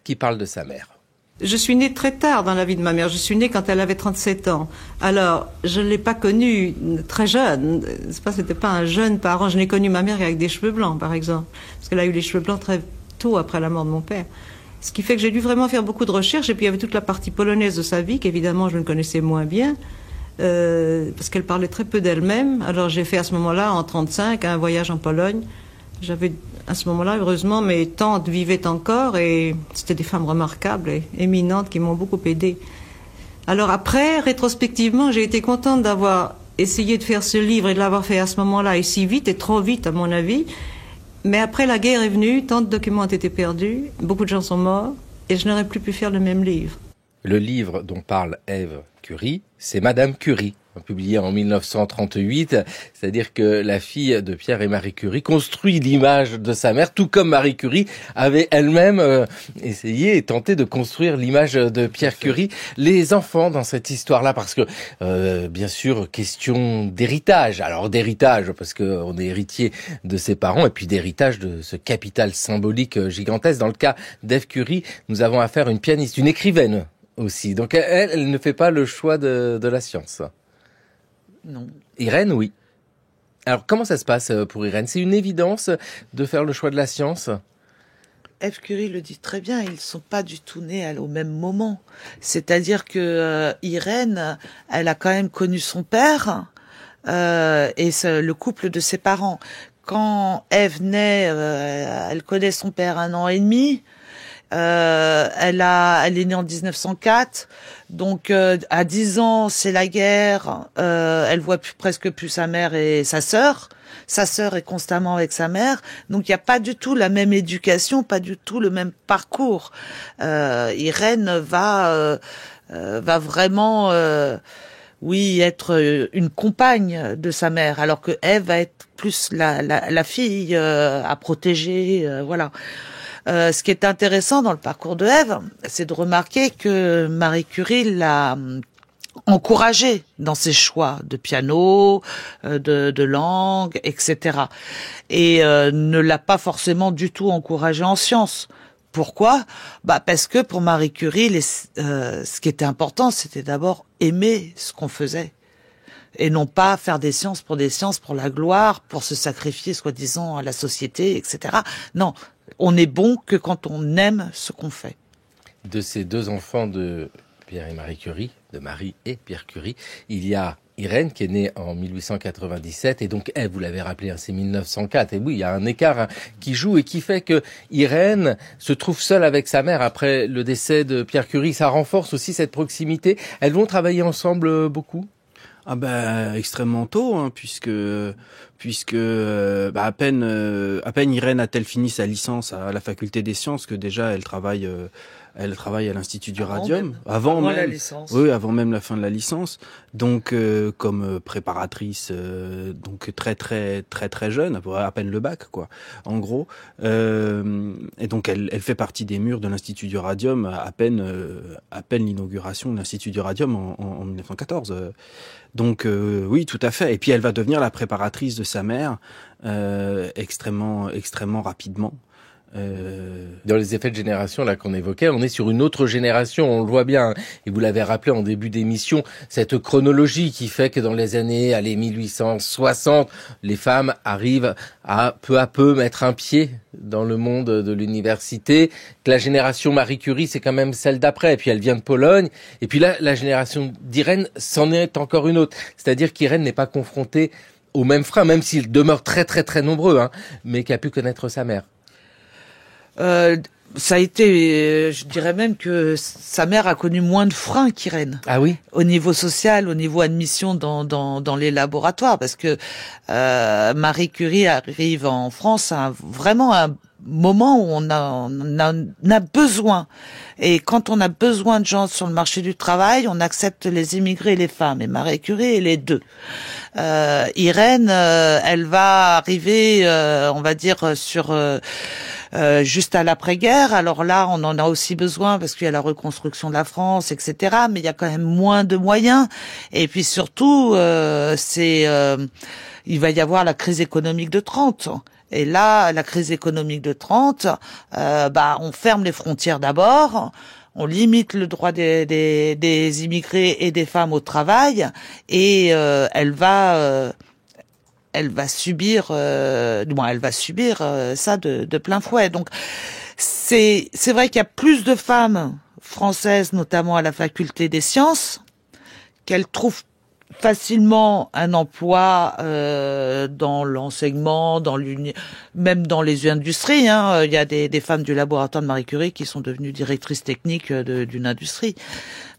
qui parlent de sa mère. Je suis née très tard dans la vie de ma mère. Je suis née quand elle avait 37 ans. Alors, je ne l'ai pas connue très jeune. C'était pas un jeune parent. Je n'ai connu ma mère avec des cheveux blancs, par exemple. Parce qu'elle a eu les cheveux blancs très tôt après la mort de mon père. Ce qui fait que j'ai dû vraiment faire beaucoup de recherches. Et puis il y avait toute la partie polonaise de sa vie, qu'évidemment je ne connaissais moins bien. parce qu'elle parlait très peu d'elle-même. Alors j'ai fait à ce moment-là, en 1935, un voyage en Pologne. J'avais à ce moment-là, heureusement, mes tantes vivaient encore et c'était des femmes remarquables et éminentes qui m'ont beaucoup aidée. Alors après, rétrospectivement, j'ai été contente d'avoir essayé de faire ce livre et de l'avoir fait à ce moment-là et si vite et trop vite à mon avis. Mais après la guerre est venue, tant de documents ont été perdus, beaucoup de gens sont morts et je n'aurais plus pu faire le même livre. Le livre dont parle Ève Curie, c'est Madame Curie, publié en 1938, c'est-à-dire que la fille de Pierre et Marie Curie construit l'image de sa mère, tout comme Marie Curie avait elle-même essayé et tenté de construire l'image de Pierre Curie. Les enfants dans cette histoire-là, parce que bien sûr, question d'héritage. Alors d'héritage, parce qu'on est héritier de ses parents, et puis d'héritage de ce capital symbolique gigantesque. Dans le cas d'Ève Curie, nous avons affaire à une pianiste, une écrivaine aussi. Donc elle ne fait pas le choix de la science. Non. Irène, oui. Alors, comment ça se passe pour Irène? C'est une évidence de faire le choix de la science? Ève Curie le dit très bien, ils sont pas du tout nés au même moment. C'est-à-dire que Irène, elle a quand même connu son père et le couple de ses parents. Quand Ève naît, elle connaît son père 1 an et demi. Elle est née en 1904, donc à 10 ans c'est la guerre. Elle voit presque plus sa mère et sa sœur. Sa sœur est constamment avec sa mère, donc il n'y a pas du tout la même éducation, pas du tout le même parcours. Irène va vraiment, oui, être une compagne de sa mère, alors que Ève va être plus la fille à protéger, voilà. Ce qui est intéressant dans le parcours de Ève, c'est de remarquer que Marie Curie l'a encouragée dans ses choix de piano, de langue, etc. Et ne l'a pas forcément du tout encouragée en sciences. Pourquoi? Parce que pour Marie Curie, ce qui était important, c'était d'abord aimer ce qu'on faisait. Et non pas faire des sciences, pour la gloire, pour se sacrifier, soi-disant, à la société, etc. Non, on est bon que quand on aime ce qu'on fait. De ces 2 enfants de Pierre et Marie Curie, de Marie et Pierre Curie, il y a Irène qui est née en 1897 et donc vous l'avez rappelé, c'est 1904. Et oui, il y a un écart qui joue et qui fait que Irène se trouve seule avec sa mère après le décès de Pierre Curie. Ça renforce aussi cette proximité. Elles vont travailler ensemble beaucoup? Extrêmement tôt, hein, puisque à peine Irène a-t-elle fini sa licence à la faculté des sciences que déjà elle travaille à l'Institut du Radium avant même la licence. Oui, avant même la fin de la licence. Donc comme préparatrice, donc très jeune, à peine le bac, quoi. En gros, et donc elle fait partie des murs de l'Institut du Radium à peine l'inauguration de l'Institut du Radium en 1914. Donc oui, tout à fait. Et puis elle va devenir la préparatrice de sa mère extrêmement rapidement. Dans les effets de génération là qu'on évoquait, on est sur une autre génération, on le voit bien, et vous l'avez rappelé en début d'émission, cette chronologie qui fait que dans les années 1860, les femmes arrivent à peu mettre un pied dans le monde de l'université, que la génération Marie Curie c'est quand même celle d'après, et puis elle vient de Pologne, et puis là la génération d'Irène c'en est encore une autre, c'est-à-dire qu'Irène n'est pas confrontée aux mêmes freins, même s'ils demeurent très nombreux, hein, mais qu'a pu connaître sa mère. Ça a été, je dirais même que sa mère a connu moins de freins qu'Irène. Ah oui? Au niveau social, au niveau admission dans les laboratoires, parce que Marie Curie arrive en France à vraiment un moment où on a besoin. Et quand on a besoin de gens sur le marché du travail, on accepte les immigrés et les femmes. Et Marie Curie est les deux. Irène, elle va arriver, on va dire, sur juste à l'après-guerre. Alors là, on en a aussi besoin parce qu'il y a la reconstruction de la France, etc. Mais il y a quand même moins de moyens. Et puis surtout, il va y avoir la crise économique de 30. Et là, la crise économique de 30, on ferme les frontières d'abord. On limite le droit des immigrés et des femmes au travail. Et elle va subir ça de plein fouet. Donc c'est vrai qu'il y a plus de femmes françaises, notamment à la faculté des sciences, qu'elles trouvent facilement un emploi dans l'enseignement, même dans les industries. Il y a des femmes du laboratoire de Marie Curie qui sont devenues directrices techniques d'une industrie.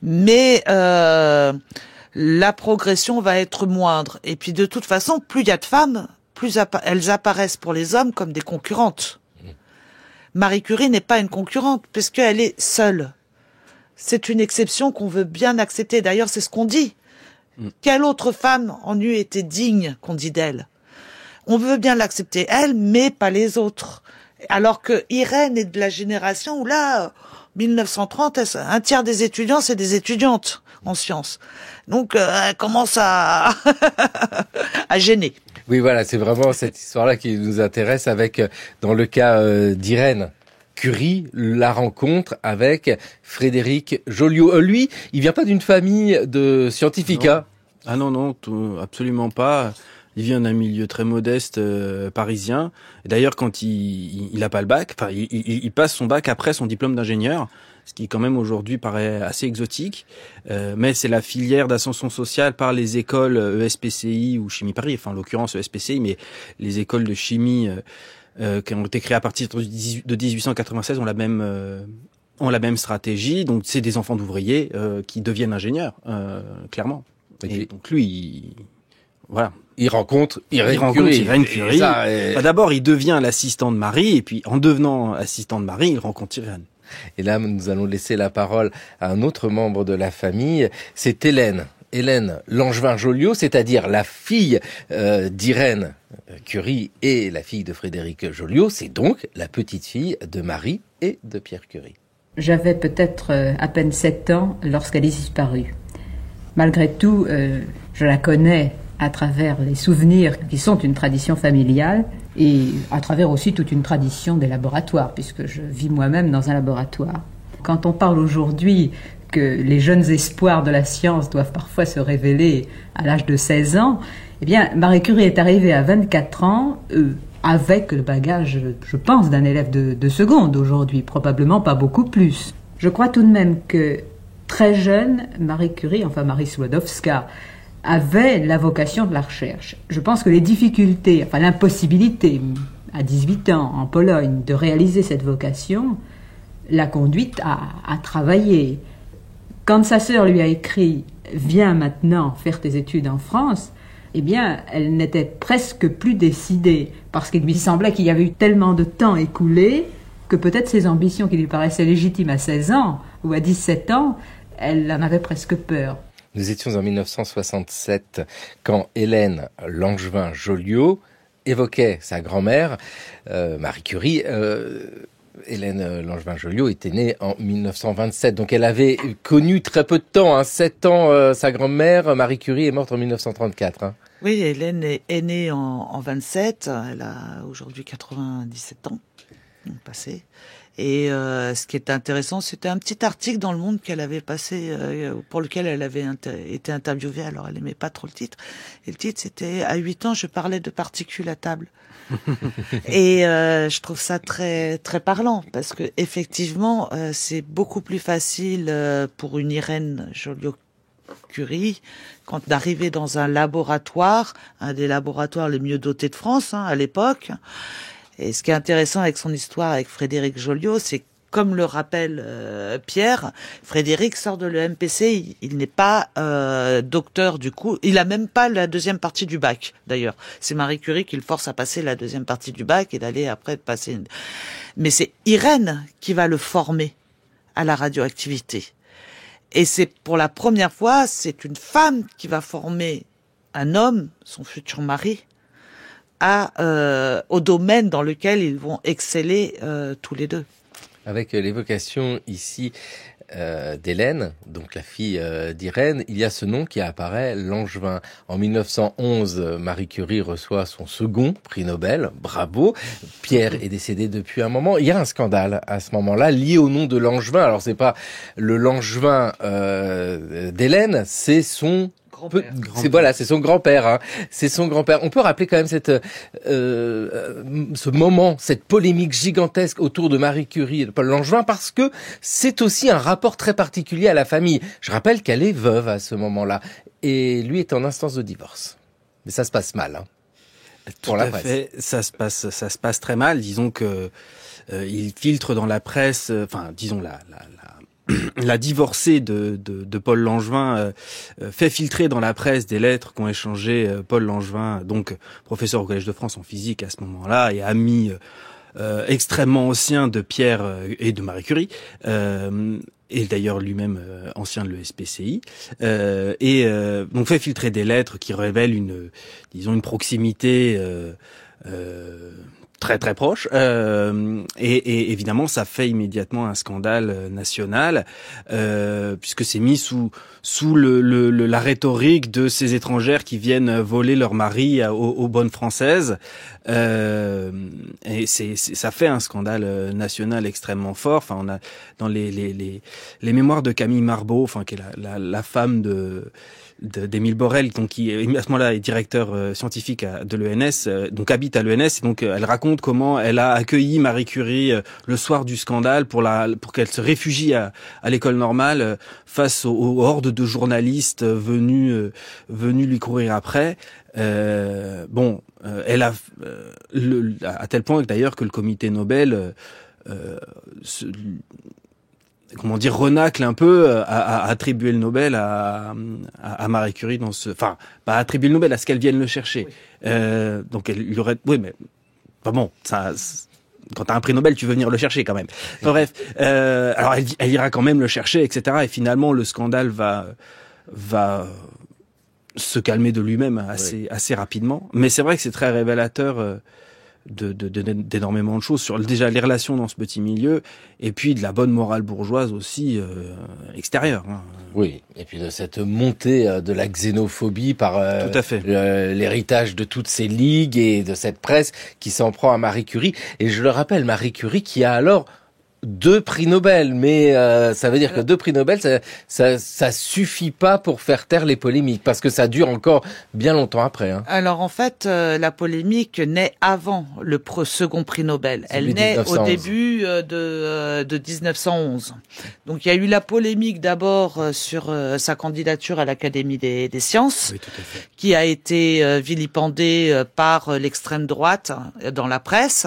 Mais la progression va être moindre. Et puis de toute façon, plus il y a de femmes, plus elles apparaissent pour les hommes comme des concurrentes. Marie Curie n'est pas une concurrente, parce qu'elle est seule. C'est une exception qu'on veut bien accepter. D'ailleurs, c'est ce qu'on dit. Quelle autre femme en eût été digne qu'on dit d'elle? On veut bien l'accepter, elle, mais pas les autres. Alors que Irène est de la génération où là, 1930, un tiers des étudiants, c'est des étudiantes en sciences. Donc, elle commence à gêner. Oui, voilà, c'est vraiment cette histoire-là qui nous intéresse avec, dans le cas d'Irène Curie, la rencontre avec Frédéric Joliot. Lui, il vient pas d'une famille de scientifiques, hein? Ah non, absolument pas. Il vient d'un milieu très modeste parisien. Et d'ailleurs, quand il a pas le bac, enfin, il passe son bac après son diplôme d'ingénieur, ce qui quand même aujourd'hui paraît assez exotique. Mais c'est la filière d'ascension sociale par les écoles ESPCI ou Chimie Paris, enfin en l'occurrence ESPCI, mais les écoles de chimie qui ont été créées à partir de 1896 ont la même stratégie. Donc c'est des enfants d'ouvriers qui deviennent ingénieurs, clairement. Et donc lui, voilà. Il rencontre Irène Curie. D'abord, il devient l'assistant de Marie, et puis en devenant assistant de Marie, il rencontre Irène. Et là, nous allons laisser la parole à un autre membre de la famille. C'est Hélène Langevin-Joliot, c'est-à-dire la fille d'Irène Curie et la fille de Frédéric Joliot. C'est donc la petite fille de Marie et de Pierre Curie. J'avais peut-être à peine 7 ans lorsqu'elle est disparue. Malgré tout, je la connais à travers les souvenirs qui sont une tradition familiale et à travers aussi toute une tradition des laboratoires, puisque je vis moi-même dans un laboratoire. Quand on parle aujourd'hui que les jeunes espoirs de la science doivent parfois se révéler à l'âge de 16 ans, eh bien, Marie Curie est arrivée à 24 ans avec le bagage, je pense, d'un élève de seconde aujourd'hui, probablement pas beaucoup plus. Je crois tout de même que très jeune, Marie Curie, enfin Marie Skłodowska, avait la vocation de la recherche. Je pense que les difficultés, enfin l'impossibilité, à 18 ans, en Pologne, de réaliser cette vocation, l'a conduite à travailler. Quand sa sœur lui a écrit « Viens maintenant faire tes études en France », eh bien, elle n'était presque plus décidée, parce qu'il lui semblait qu'il y avait eu tellement de temps écoulé que peut-être ses ambitions qui lui paraissaient légitimes à 16 ans ou à 17 ans, elle en avait presque peur. Nous étions en 1967 quand Hélène Langevin-Joliot évoquait sa grand-mère, Marie Curie. Hélène Langevin-Joliot était née en 1927, donc elle avait connu très peu de temps, 7 ans, sa grand-mère. Marie Curie est morte en 1934. Oui, Hélène est née en 27, elle a aujourd'hui 97 ans, passé. Et ce qui est intéressant, c'était un petit article dans Le Monde qu'elle avait passé, pour lequel elle avait été interviewée. Alors, elle aimait pas trop le titre. Et le titre, c'était « À 8 ans, je parlais de particules à table ». Et je trouve ça très très parlant, parce que effectivement, c'est beaucoup plus facile pour une Irène Joliot-Curie quand d'arriver dans un laboratoire, un des laboratoires les mieux dotés de France à l'époque. Et ce qui est intéressant avec son histoire avec Frédéric Joliot, c'est comme le rappelle Pierre, Frédéric sort de l'EMPC, il n'est pas docteur du coup, il a même pas la deuxième partie du bac d'ailleurs. C'est Marie Curie qui le force à passer la deuxième partie du bac et d'aller après passer. Mais c'est Irène qui va le former à la radioactivité. Et c'est pour la première fois, c'est une femme qui va former un homme, son futur mari, au domaine dans lequel ils vont exceller tous les deux. Avec l'évocation ici d'Hélène, donc la fille d'Irène, il y a ce nom qui apparaît, Langevin. En 1911, Marie Curie reçoit son second prix Nobel, bravo. Pierre est décédé depuis un moment. Il y a un scandale à ce moment-là lié au nom de Langevin. Alors c'est pas le Langevin d'Hélène, c'est son c'est son grand-père. Hein. C'est son grand-père. On peut rappeler quand même ce moment, cette polémique gigantesque autour de Marie Curie et de Paul Langevin, parce que c'est aussi un rapport très particulier à la famille. Je rappelle qu'elle est veuve à ce moment-là, et lui est en instance de divorce. Mais ça se passe mal. Hein. Tout à fait, ça se passe très mal. Disons que il filtre dans la presse, disons la divorcée de Paul Langevin fait filtrer dans la presse des lettres qu'ont échangé Paul Langevin, donc professeur au Collège de France en physique à ce moment-là et ami extrêmement ancien de Pierre et de Marie Curie. Et d'ailleurs lui-même ancien de l'ESPCI, donc fait filtrer des lettres qui révèlent une proximité très très proche, et évidemment ça fait immédiatement un scandale national, puisque c'est mis sous la rhétorique de ces étrangères qui viennent voler leur mari aux bonnes françaises, et ça fait un scandale national extrêmement fort. Enfin, on a dans les mémoires de Camille Marbeau, qui est la femme d'Émile Borel, donc qui à ce moment-là est directeur scientifique de l'ENS, donc habite à l'ENS, et donc elle raconte comment elle a accueilli Marie Curie le soir du scandale pour qu'elle se réfugie à l'école normale face aux hordes de journalistes venus lui courir après. Elle a à tel point d'ailleurs que le comité Nobel renacle un peu à attribuer le Nobel à Marie Curie pas attribuer le Nobel, à ce qu'elle vienne le chercher. Oui. Donc il y aurait, mais ça. Quand t'as un prix Nobel, tu veux venir le chercher quand même. Enfin, bref, alors elle ira quand même le chercher, etc. Et finalement, le scandale va se calmer de lui-même assez rapidement. Mais c'est vrai que c'est très révélateur d'énormément de choses sur déjà les relations dans ce petit milieu, et puis de la bonne morale bourgeoise aussi extérieure. Hein. Oui, et puis de cette montée de la xénophobie par tout à fait. L'héritage de toutes ces ligues et de cette presse qui s'en prend à Marie Curie. Et je le rappelle, Marie Curie qui a alors 2 prix Nobel, mais ça veut dire que 2 prix Nobel, ça suffit pas pour faire taire les polémiques, parce que ça dure encore bien longtemps après. Hein. Alors en fait, la polémique naît avant le second prix Nobel. Elle naît 1911. Au début de 1911. Donc il y a eu la polémique d'abord sur sa candidature à l'Académie des sciences, oui, tout à fait, qui a été vilipendée par l'extrême droite dans la presse,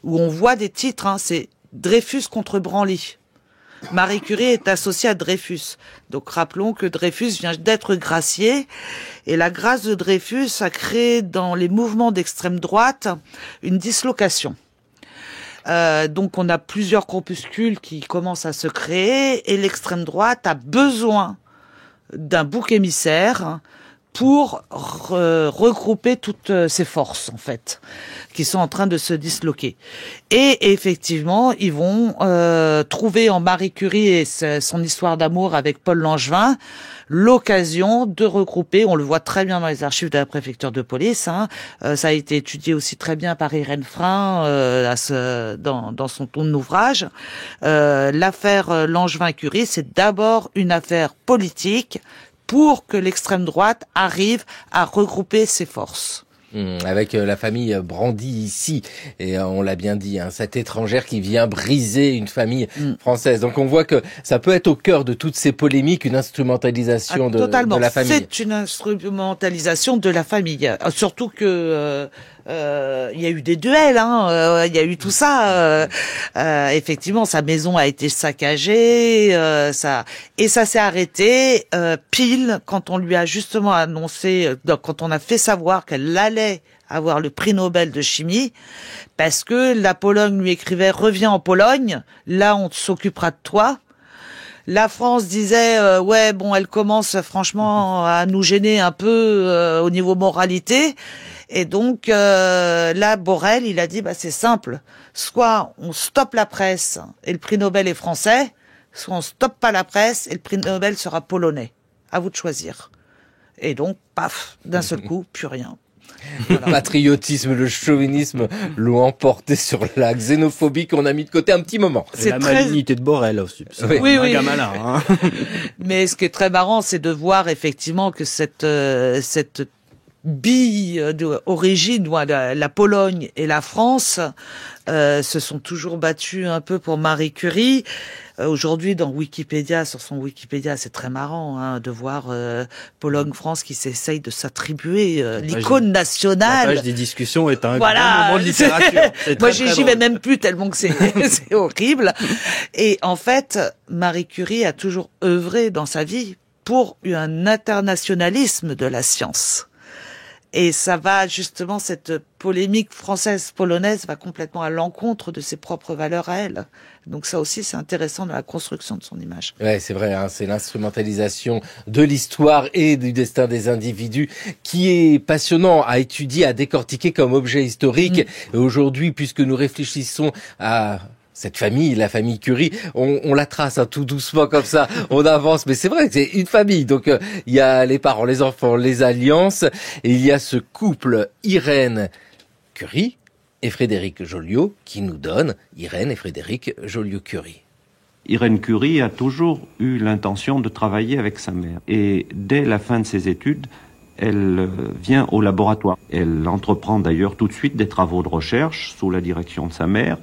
où on voit des titres, c'est Dreyfus contre Branly. Marie Curie est associée à Dreyfus. Donc rappelons que Dreyfus vient d'être gracié, et la grâce de Dreyfus a créé dans les mouvements d'extrême droite une dislocation. Donc on a plusieurs corpuscules qui commencent à se créer, et l'extrême droite a besoin d'un bouc émissaire pour regrouper toutes ces forces, en fait, qui sont en train de se disloquer. Et effectivement, ils vont trouver en Marie Curie et son histoire d'amour avec Paul Langevin l'occasion de regrouper, on le voit très bien dans les archives de la préfecture de police, ça a été étudié aussi très bien par Irène Frein dans son ouvrage. L'affaire Langevin-Curie, c'est d'abord une affaire politique, pour que l'extrême droite arrive à regrouper ses forces. Avec la famille Brandy ici, et on l'a bien dit, cette étrangère qui vient briser une famille française. Donc on voit que ça peut être au cœur de toutes ces polémiques, une instrumentalisation de la famille. C'est une instrumentalisation de la famille, surtout que il y a eu des duels, il y a eu tout ça. Effectivement, sa maison a été saccagée, ça s'est arrêté pile quand on lui a justement annoncé, quand on a fait savoir qu'elle allait avoir le prix Nobel de chimie, parce que la Pologne lui écrivait « Reviens en Pologne, là on s'occupera de toi ». La France disait elle commence franchement à nous gêner un peu au niveau moralité. Et donc là, Borel, il a dit c'est simple, soit on stoppe la presse et le prix Nobel est français, soit on stoppe pas la presse et le prix Nobel sera polonais. À vous de choisir. Et donc, paf, d'un seul coup, plus rien. Voilà. Le patriotisme, le chauvinisme l'ont emporté sur la xénophobie qu'on a mis de côté un petit moment. C'est la malignité de Borel aussi. Oui. Malin, hein. Mais ce qui est très marrant, c'est de voir effectivement que cette bille d'origine, la Pologne et la France se sont toujours battus un peu pour Marie Curie. Aujourd'hui, dans Wikipédia, sur son Wikipédia, c'est très marrant de voir Pologne-France qui s'essaye de s'attribuer l'icône nationale. La page des discussions est un grand moment de littérature. Moi, j'y vais même plus tellement que c'est horrible. Et en fait, Marie Curie a toujours œuvré dans sa vie pour un internationalisme de la science. Et ça va justement, cette polémique française-polonaise va complètement à l'encontre de ses propres valeurs à elle. Donc ça aussi, c'est intéressant dans la construction de son image. Ouais, c'est vrai, c'est l'instrumentalisation de l'histoire et du destin des individus qui est passionnant à étudier, à décortiquer comme objet historique. Et aujourd'hui, puisque nous réfléchissons à cette famille, la famille Curie, on la trace tout doucement comme ça, on avance, mais c'est vrai que c'est une famille, donc il y a les parents, les enfants, les alliances, et il y a ce couple Irène Curie et Frédéric Joliot qui nous donne Irène et Frédéric Joliot-Curie. Irène Curie a toujours eu l'intention de travailler avec sa mère, et dès la fin de ses études, elle vient au laboratoire. Elle entreprend d'ailleurs tout de suite des travaux de recherche sous la direction de sa mère,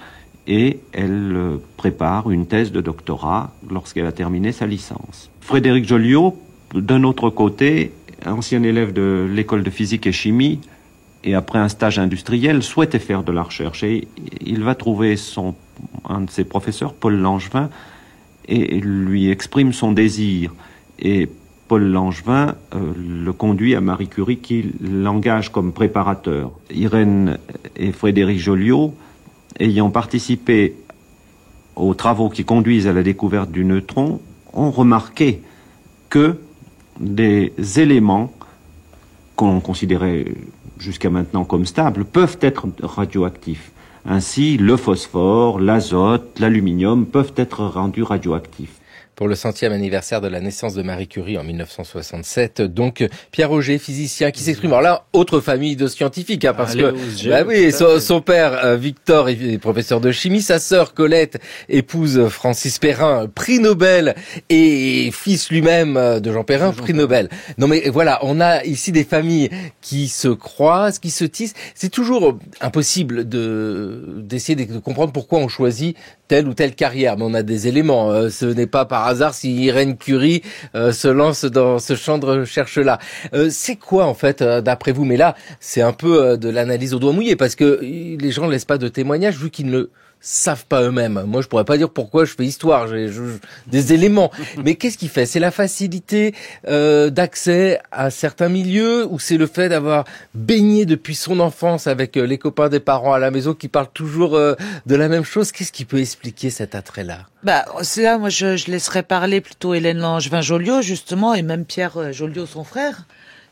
et elle prépare une thèse de doctorat lorsqu'elle a terminé sa licence. Frédéric Joliot, d'un autre côté, ancien élève de l'école de physique et chimie, et après un stage industriel, souhaitait faire de la recherche. Et il va trouver un de ses professeurs, Paul Langevin, et lui exprime son désir. Et Paul Langevin le conduit à Marie Curie, qui l'engage comme préparateur. Irène et Frédéric Joliot, ayant participé aux travaux qui conduisent à la découverte du neutron, ont remarqué que des éléments qu'on considérait jusqu'à maintenant comme stables peuvent être radioactifs. Ainsi, le phosphore, l'azote, l'aluminium peuvent être rendus radioactifs. Pour le 100e anniversaire de la naissance de Marie Curie en 1967. Donc, Pierre Auger, physicien, qui s'exprime. Alors là, autre famille de scientifiques, parce que, son père, Victor, est professeur de chimie, sa sœur, Colette, épouse Francis Perrin, prix Nobel, et fils lui-même de Jean Perrin, prix Nobel. Non mais voilà, on a ici des familles qui se croisent, qui se tissent. C'est toujours impossible d'essayer de comprendre pourquoi on choisit telle ou telle carrière, mais on a des éléments. Ce n'est pas par hasard si Irène Curie se lance dans ce champ de recherche-là. C'est quoi, en fait, d'après vous? Mais là, c'est un peu de l'analyse au doigt mouillé, parce que les gens ne laissent pas de témoignages, vu qu'ils ne le savent pas eux-mêmes. Moi, je pourrais pas dire pourquoi je fais histoire, j'ai des éléments. Mais qu'est-ce qui fait? C'est la facilité d'accès à certains milieux, ou c'est le fait d'avoir baigné depuis son enfance avec les copains des parents à la maison qui parlent toujours de la même chose? Qu'est-ce qui peut expliquer cet attrait-là? C'est là, moi, je laisserais parler plutôt Hélène Langevin-Joliot, justement, et même Pierre Joliot, son frère,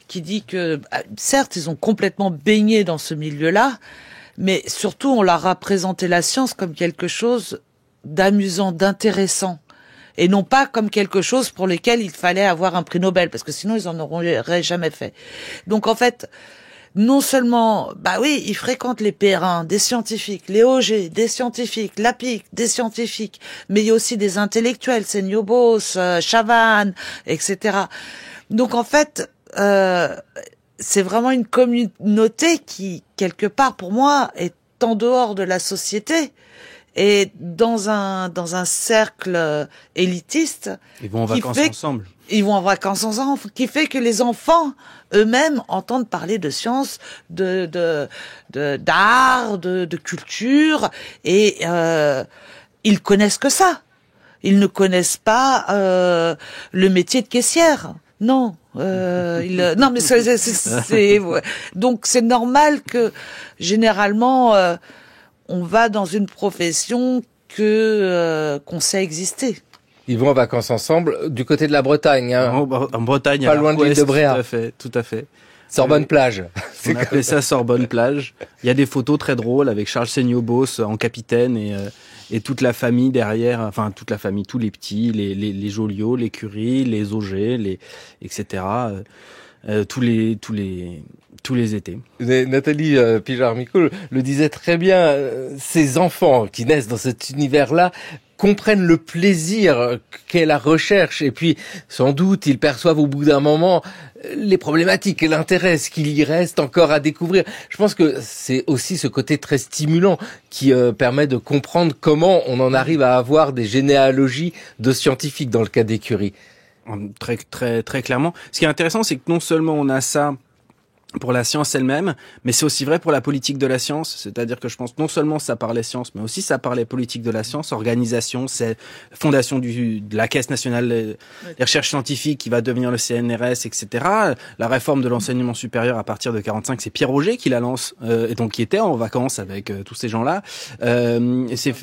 qui dit que, certes, ils ont complètement baigné dans ce milieu-là, mais surtout, on leur a présenté la science comme quelque chose d'amusant, d'intéressant, et non pas comme quelque chose pour lequel il fallait avoir un prix Nobel, parce que sinon ils en auraient jamais fait. Donc en fait, non seulement, ils fréquentent les Perrin, des scientifiques, les Auger, des scientifiques, Lapicque, des scientifiques, mais il y a aussi des intellectuels, Seniobos, Chavannes, etc. Donc en fait, c'est vraiment une communauté qui, quelque part, pour moi, est en dehors de la société et dans un cercle élitiste. Ils vont en vacances ensemble. Ils vont en vacances ensemble, qui fait que les enfants eux-mêmes entendent parler de science, d'art, de culture, et ils connaissent que ça. Ils ne connaissent pas le métier de caissière. Non, non, mais donc c'est normal que généralement on va dans une profession qu'on sait exister. Ils vont en vacances ensemble du côté de la Bretagne. En Bretagne, pas loin de l'île de Bréa. Tout à fait. Sorbonne plage. On appelait ça Sorbonne plage. Il y a des photos très drôles avec Charles Seniobos en capitaine et toute la famille derrière, enfin toute la famille, tous les petits, les Joliot, les Curie, les Auger, etc. tous les étés. Nathalie Pijard-Micot le disait très bien, ces enfants qui naissent dans cet univers-là comprennent le plaisir qu'est la recherche et puis sans doute ils perçoivent au bout d'un moment les problématiques et l'intérêt, ce qu'il y reste encore à découvrir. Je pense que c'est aussi ce côté très stimulant qui permet de comprendre comment on en arrive à avoir des généalogies de scientifiques dans le cas des Curie. Très, très, très clairement. Ce qui est intéressant, c'est que non seulement on a ça pour la science elle-même, mais c'est aussi vrai pour la politique de la science. C'est-à-dire que je pense non seulement ça parle les sciences, mais aussi ça parle les politiques de la science, organisation, c'est fondation de la Caisse nationale des recherches scientifiques qui va devenir le CNRS, etc. La réforme de l'enseignement supérieur à partir de 45, c'est Pierre Auger qui la lance, et donc qui était en vacances avec tous ces gens-là. C'est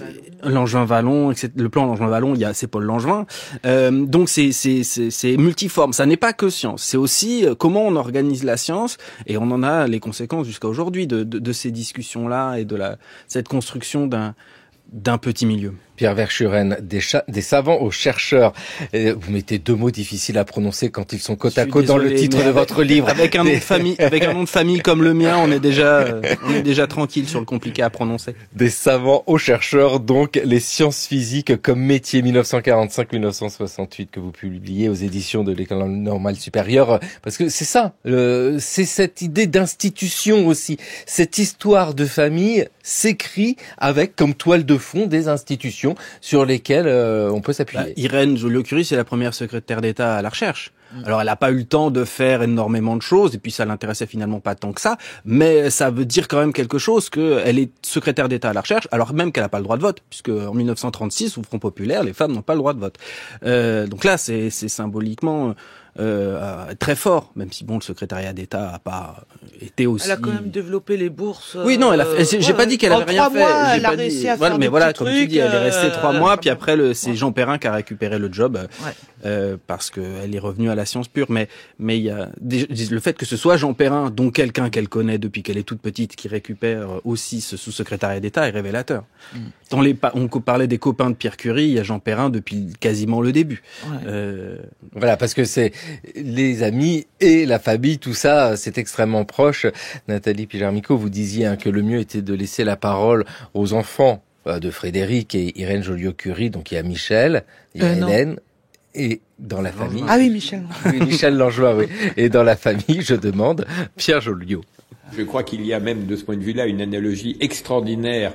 Langevin-Vallon, etc. Le plan Langevin-Vallon, c'est Paul Langevin. Donc c'est multiforme. Ça n'est pas que science, c'est aussi comment on organise la science. Et on en a les conséquences jusqu'à aujourd'hui de ces discussions-là et de cette construction d'un petit milieu. Pierre Verschuren, des savants aux chercheurs. Vous mettez deux mots difficiles à prononcer quand ils sont côte à côte dans le titre de votre livre. Avec un nom de famille comme le mien, on est déjà tranquille sur le compliqué à prononcer. Des savants aux chercheurs, donc les sciences physiques comme métier 1945-1968 que vous publiez aux éditions de l'École normale supérieure. Parce que c'est ça, c'est cette idée d'institution aussi. Cette histoire de famille s'écrit avec comme toile de fond des institutions sur lesquelles on peut s'appuyer. Irène Joliot-Curie, c'est la première secrétaire d'État à la recherche. Alors, elle n'a pas eu le temps de faire énormément de choses, et puis ça l'intéressait finalement pas tant que ça, mais ça veut dire quand même quelque chose qu'elle est secrétaire d'État à la recherche, alors même qu'elle n'a pas le droit de vote, puisque en 1936, au Front populaire, les femmes n'ont pas le droit de vote. Donc là, c'est symboliquement très fort, même si bon, le secrétariat d'État a pas été aussi. Elle a quand même développé les bourses. Oui, non, j'ai pas dit qu'elle avait rien fait. Elle a réussi à faire mais voilà, trucs, comme tu dis, elle est restée 3 mois, puis après c'est Jean Perrin qui a récupéré le job parce que elle est revenue à la science pure. Mais il y a le fait que ce soit Jean Perrin, dont quelqu'un qu'elle connaît depuis qu'elle est toute petite, qui récupère aussi ce sous-secrétariat d'État est révélateur. On parlait des copains de Pierre Curie, il y a Jean Perrin depuis quasiment le début. Voilà, parce que c'est les amis et la famille, tout ça, c'est extrêmement proche. Nathalie Pijard-Micot, vous disiez que le mieux était de laisser la parole aux enfants de Frédéric et Irène Joliot-Curie. Donc il y a Michel, il y a Hélène, et dans la famille... Ah oui, Michel. Oui, Michel Langevin, oui. Et dans la famille, je demande Pierre Joliot. Je crois qu'il y a même, de ce point de vue-là, une analogie extraordinaire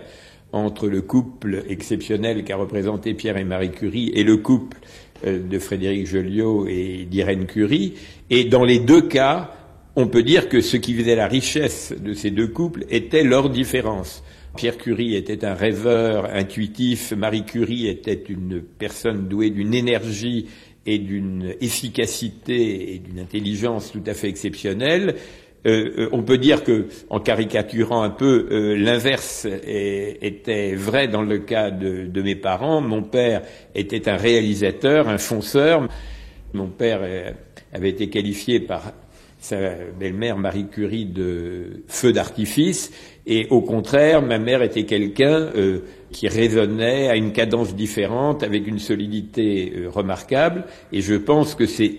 entre le couple exceptionnel qu'a représenté Pierre et Marie Curie et le couple de Frédéric Joliot et d'Irène Curie. Et dans les deux cas, on peut dire que ce qui faisait la richesse de ces deux couples était leur différence. Pierre Curie était un rêveur intuitif, Marie Curie était une personne douée d'une énergie et d'une efficacité et d'une intelligence tout à fait exceptionnelles. On peut dire que, en caricaturant un peu, l'inverse était vrai dans le cas de mes parents. Mon père était un réalisateur, un fonceur. Mon père avait été qualifié par sa belle-mère Marie Curie de feu d'artifice, et au contraire, ma mère était quelqu'un qui raisonnait à une cadence différente, avec une solidité remarquable, et je pense que c'est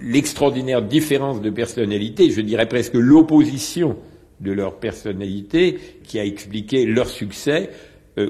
l'extraordinaire différence de personnalité, je dirais presque l'opposition de leur personnalité, qui a expliqué leur succès,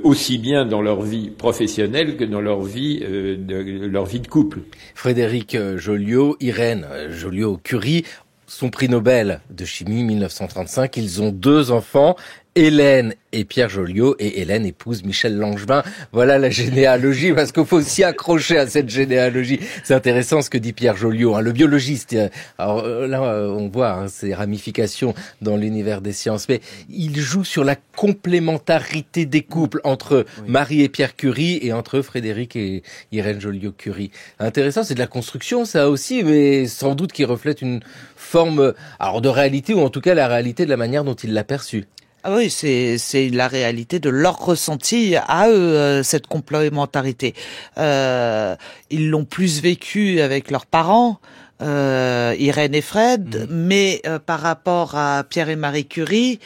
aussi bien dans leur vie professionnelle que dans leur vie de couple. Frédéric Joliot, Irène Joliot-Curie, son prix Nobel de chimie 1935, ils ont 2 enfants, Hélène et Pierre Joliot, et Hélène épouse Michel Langevin. Voilà la généalogie, parce qu'il faut s'y accrocher à cette généalogie. C'est intéressant ce que dit Pierre Joliot, le biologiste. Alors là, on voit ces ramifications dans l'univers des sciences, mais il joue sur la complémentarité des couples entre Marie et Pierre Curie et entre Frédéric et Irène Joliot-Curie. Intéressant, c'est de la construction, ça aussi, mais sans doute qui reflète une forme de réalité, ou en tout cas la réalité de la manière dont il l'a perçue. Ah oui, c'est la réalité de leur ressenti à eux, cette complémentarité. Ils l'ont plus vécu avec leurs parents, Irène et Fred, mais par rapport à Pierre et Marie Curie,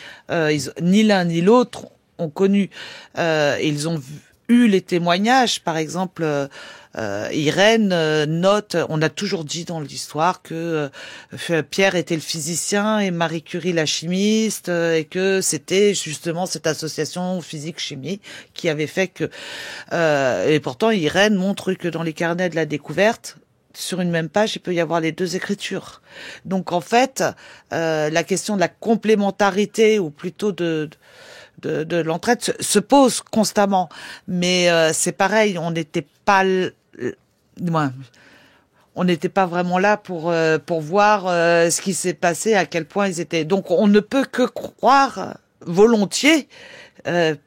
ni l'un ni l'autre ont connu. Ils ont eu les témoignages, par exemple, Irène note, on a toujours dit dans l'histoire que Pierre était le physicien et Marie Curie la chimiste, et que c'était justement cette association physique-chimie qui avait fait que... et pourtant, Irène montre que dans les carnets de la découverte, sur une même page, il peut y avoir les deux écritures. Donc en fait, la question de la complémentarité, ou plutôt de l'entraide se pose constamment. Mais c'est pareil, on n'était pas vraiment là pour voir ce qui s'est passé, à quel point ils étaient. Donc on ne peut que croire volontiers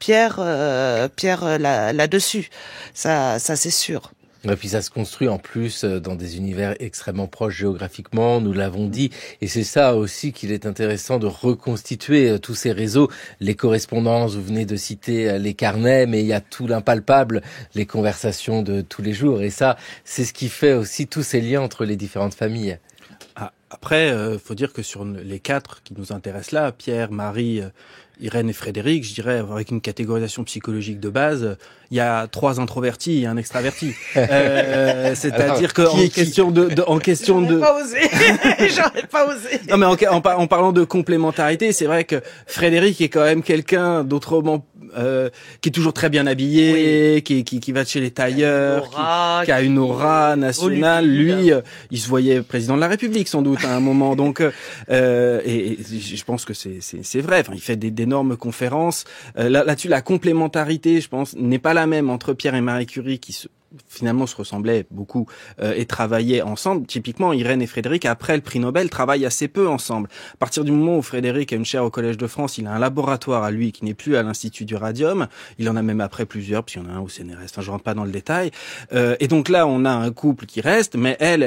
Pierre là-dessus. Ça c'est sûr. Et puis ça se construit en plus dans des univers extrêmement proches géographiquement, nous l'avons dit, et c'est ça aussi qu'il est intéressant de reconstituer tous ces réseaux, les correspondances, vous venez de citer les carnets, mais il y a tout l'impalpable, les conversations de tous les jours, et ça, c'est ce qui fait aussi tous ces liens entre les différentes familles. Après, faut dire que sur les 4 qui nous intéressent là, Pierre, Marie, Irène et Frédéric, je dirais, avec une catégorisation psychologique de base, il y a 3 introvertis et un extraverti. C'est-à-dire que en question de... J'aurais pas osé. Non, mais en parlant de complémentarité, c'est vrai que Frédéric est quand même quelqu'un d'autrement qui est toujours très bien habillé, oui, qui va chez les tailleurs, qui a une aura nationale. Lui, il se voyait président de la République sans doute à un moment. Donc, et je pense que c'est vrai. Enfin, il fait d'énormes conférences. Là-dessus, la complémentarité, je pense, n'est pas la même entre Pierre et Marie Curie, qui finalement se ressemblaient beaucoup et travaillaient ensemble. Typiquement, Irène et Frédéric, après le prix Nobel, travaillent assez peu ensemble. À partir du moment où Frédéric a une chaire au Collège de France, il a un laboratoire à lui qui n'est plus à l'Institut du Radium. Il en a même après plusieurs, puis il y en a un au CNRS. Enfin, je rentre pas dans le détail. Et donc là, on a un couple qui reste, mais elle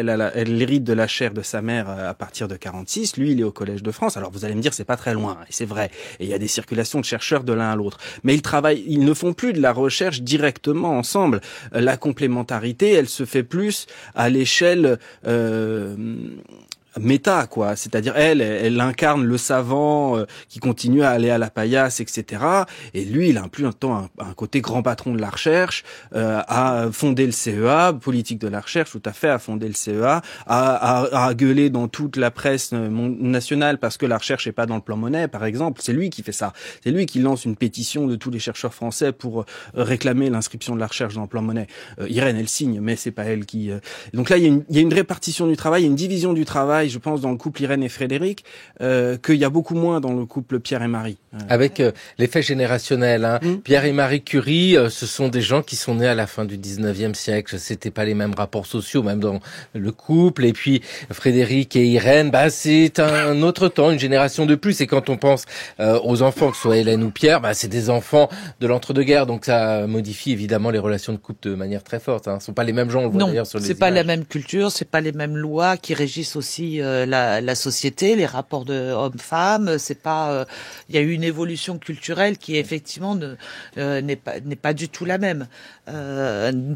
hérite de la chaire de sa mère à partir de 46. Lui, il est au Collège de France. Alors vous allez me dire, c'est pas très loin, et c'est vrai. Et il y a des circulations de chercheurs de l'un à l'autre. Mais ils ne font plus de la recherche directement ensemble. La complémentarité, elle se fait plus à l'échelle méta, quoi. C'est-à-dire, elle incarne le savant qui continue à aller à la paillasse, etc. Et lui, il a plus un côté grand patron de la recherche, à fonder le CEA, politique de la recherche, tout à fait, à fonder le CEA, à gueuler dans toute la presse nationale parce que la recherche est pas dans le plan Monnet, par exemple. C'est lui qui fait ça. C'est lui qui lance une pétition de tous les chercheurs français pour réclamer l'inscription de la recherche dans le plan Monnet. Irène, elle signe, mais c'est pas elle qui... Donc là, il y a une répartition du travail, il y a une division du travail, je pense, dans le couple Irène et Frédéric, qu'il y a beaucoup moins dans le couple Pierre et Marie. Avec l'effet générationnel, hein. Pierre et Marie Curie, ce sont des gens qui sont nés à la fin du 19e siècle. C'était pas les mêmes rapports sociaux, même dans le couple. Et puis, Frédéric et Irène, c'est un autre temps, une génération de plus. Et quand on pense aux enfants, que ce soit Hélène ou Pierre, c'est des enfants de l'entre-deux-guerres. Donc ça modifie évidemment les relations de couple de manière très forte, hein. Ce sont pas les mêmes gens, on le voit d'ailleurs sur les images. Non, c'est pas la même culture, c'est pas les mêmes lois qui régissent aussi la société, les rapports de hommes-femmes. C'est pas, il y a eu une évolution culturelle qui effectivement n'est pas du tout la même.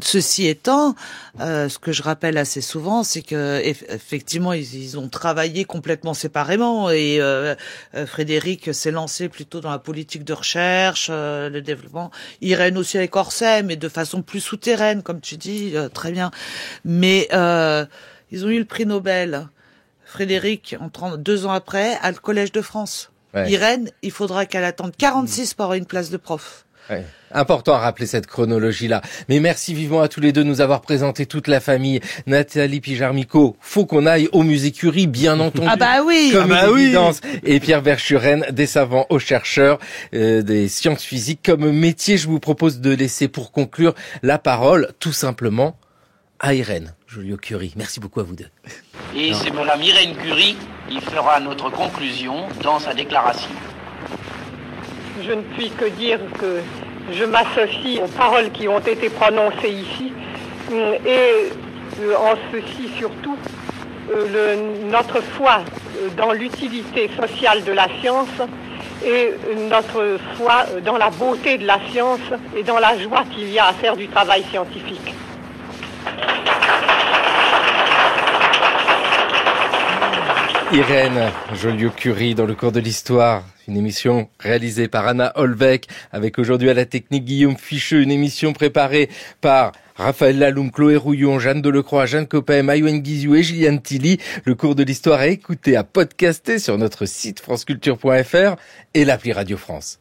Ceci étant, ce que je rappelle assez souvent, c'est que effectivement ils ont travaillé complètement séparément, et Frédéric s'est lancé plutôt dans la politique de recherche, le développement. Irène aussi avec Orsay, mais de façon plus souterraine, comme tu dis, très bien. Mais ils ont eu le prix Nobel. Frédéric, 2 ans après, à le Collège de France. Ouais. Irène, il faudra qu'elle attende 46 pour avoir une place de prof. Ouais. Important à rappeler cette chronologie-là. Mais merci vivement à tous les deux de nous avoir présenté toute la famille. Nathalie Pijarmico, faut qu'on aille au musée Curie, bien entendu. Ah bah oui. Comme une évidence. Et Pierre Verschuren, des savants aux chercheurs, des sciences physiques comme métier. Je vous propose de laisser pour conclure la parole, tout simplement, à Irène Joliot-Curie. Merci beaucoup à vous deux. Et c'est Madame Irène Curie qui fera notre conclusion dans sa déclaration. Je ne puis que dire que je m'associe aux paroles qui ont été prononcées ici, et en ceci surtout, notre foi dans l'utilité sociale de la science et notre foi dans la beauté de la science et dans la joie qu'il y a à faire du travail scientifique. Irène Joliot-Curie dans le cours de l'histoire, une émission réalisée par Anna Holbeck, avec aujourd'hui à la technique Guillaume Ficheux, une émission préparée par Raphaël Laloum, Chloé Rouillon, Jeanne Delecroix, Jeanne Copin, Maïwen Guizou et Gilliane Tilly. Le cours de l'histoire à écouter, à podcaster sur notre site franceculture.fr et l'appli Radio France.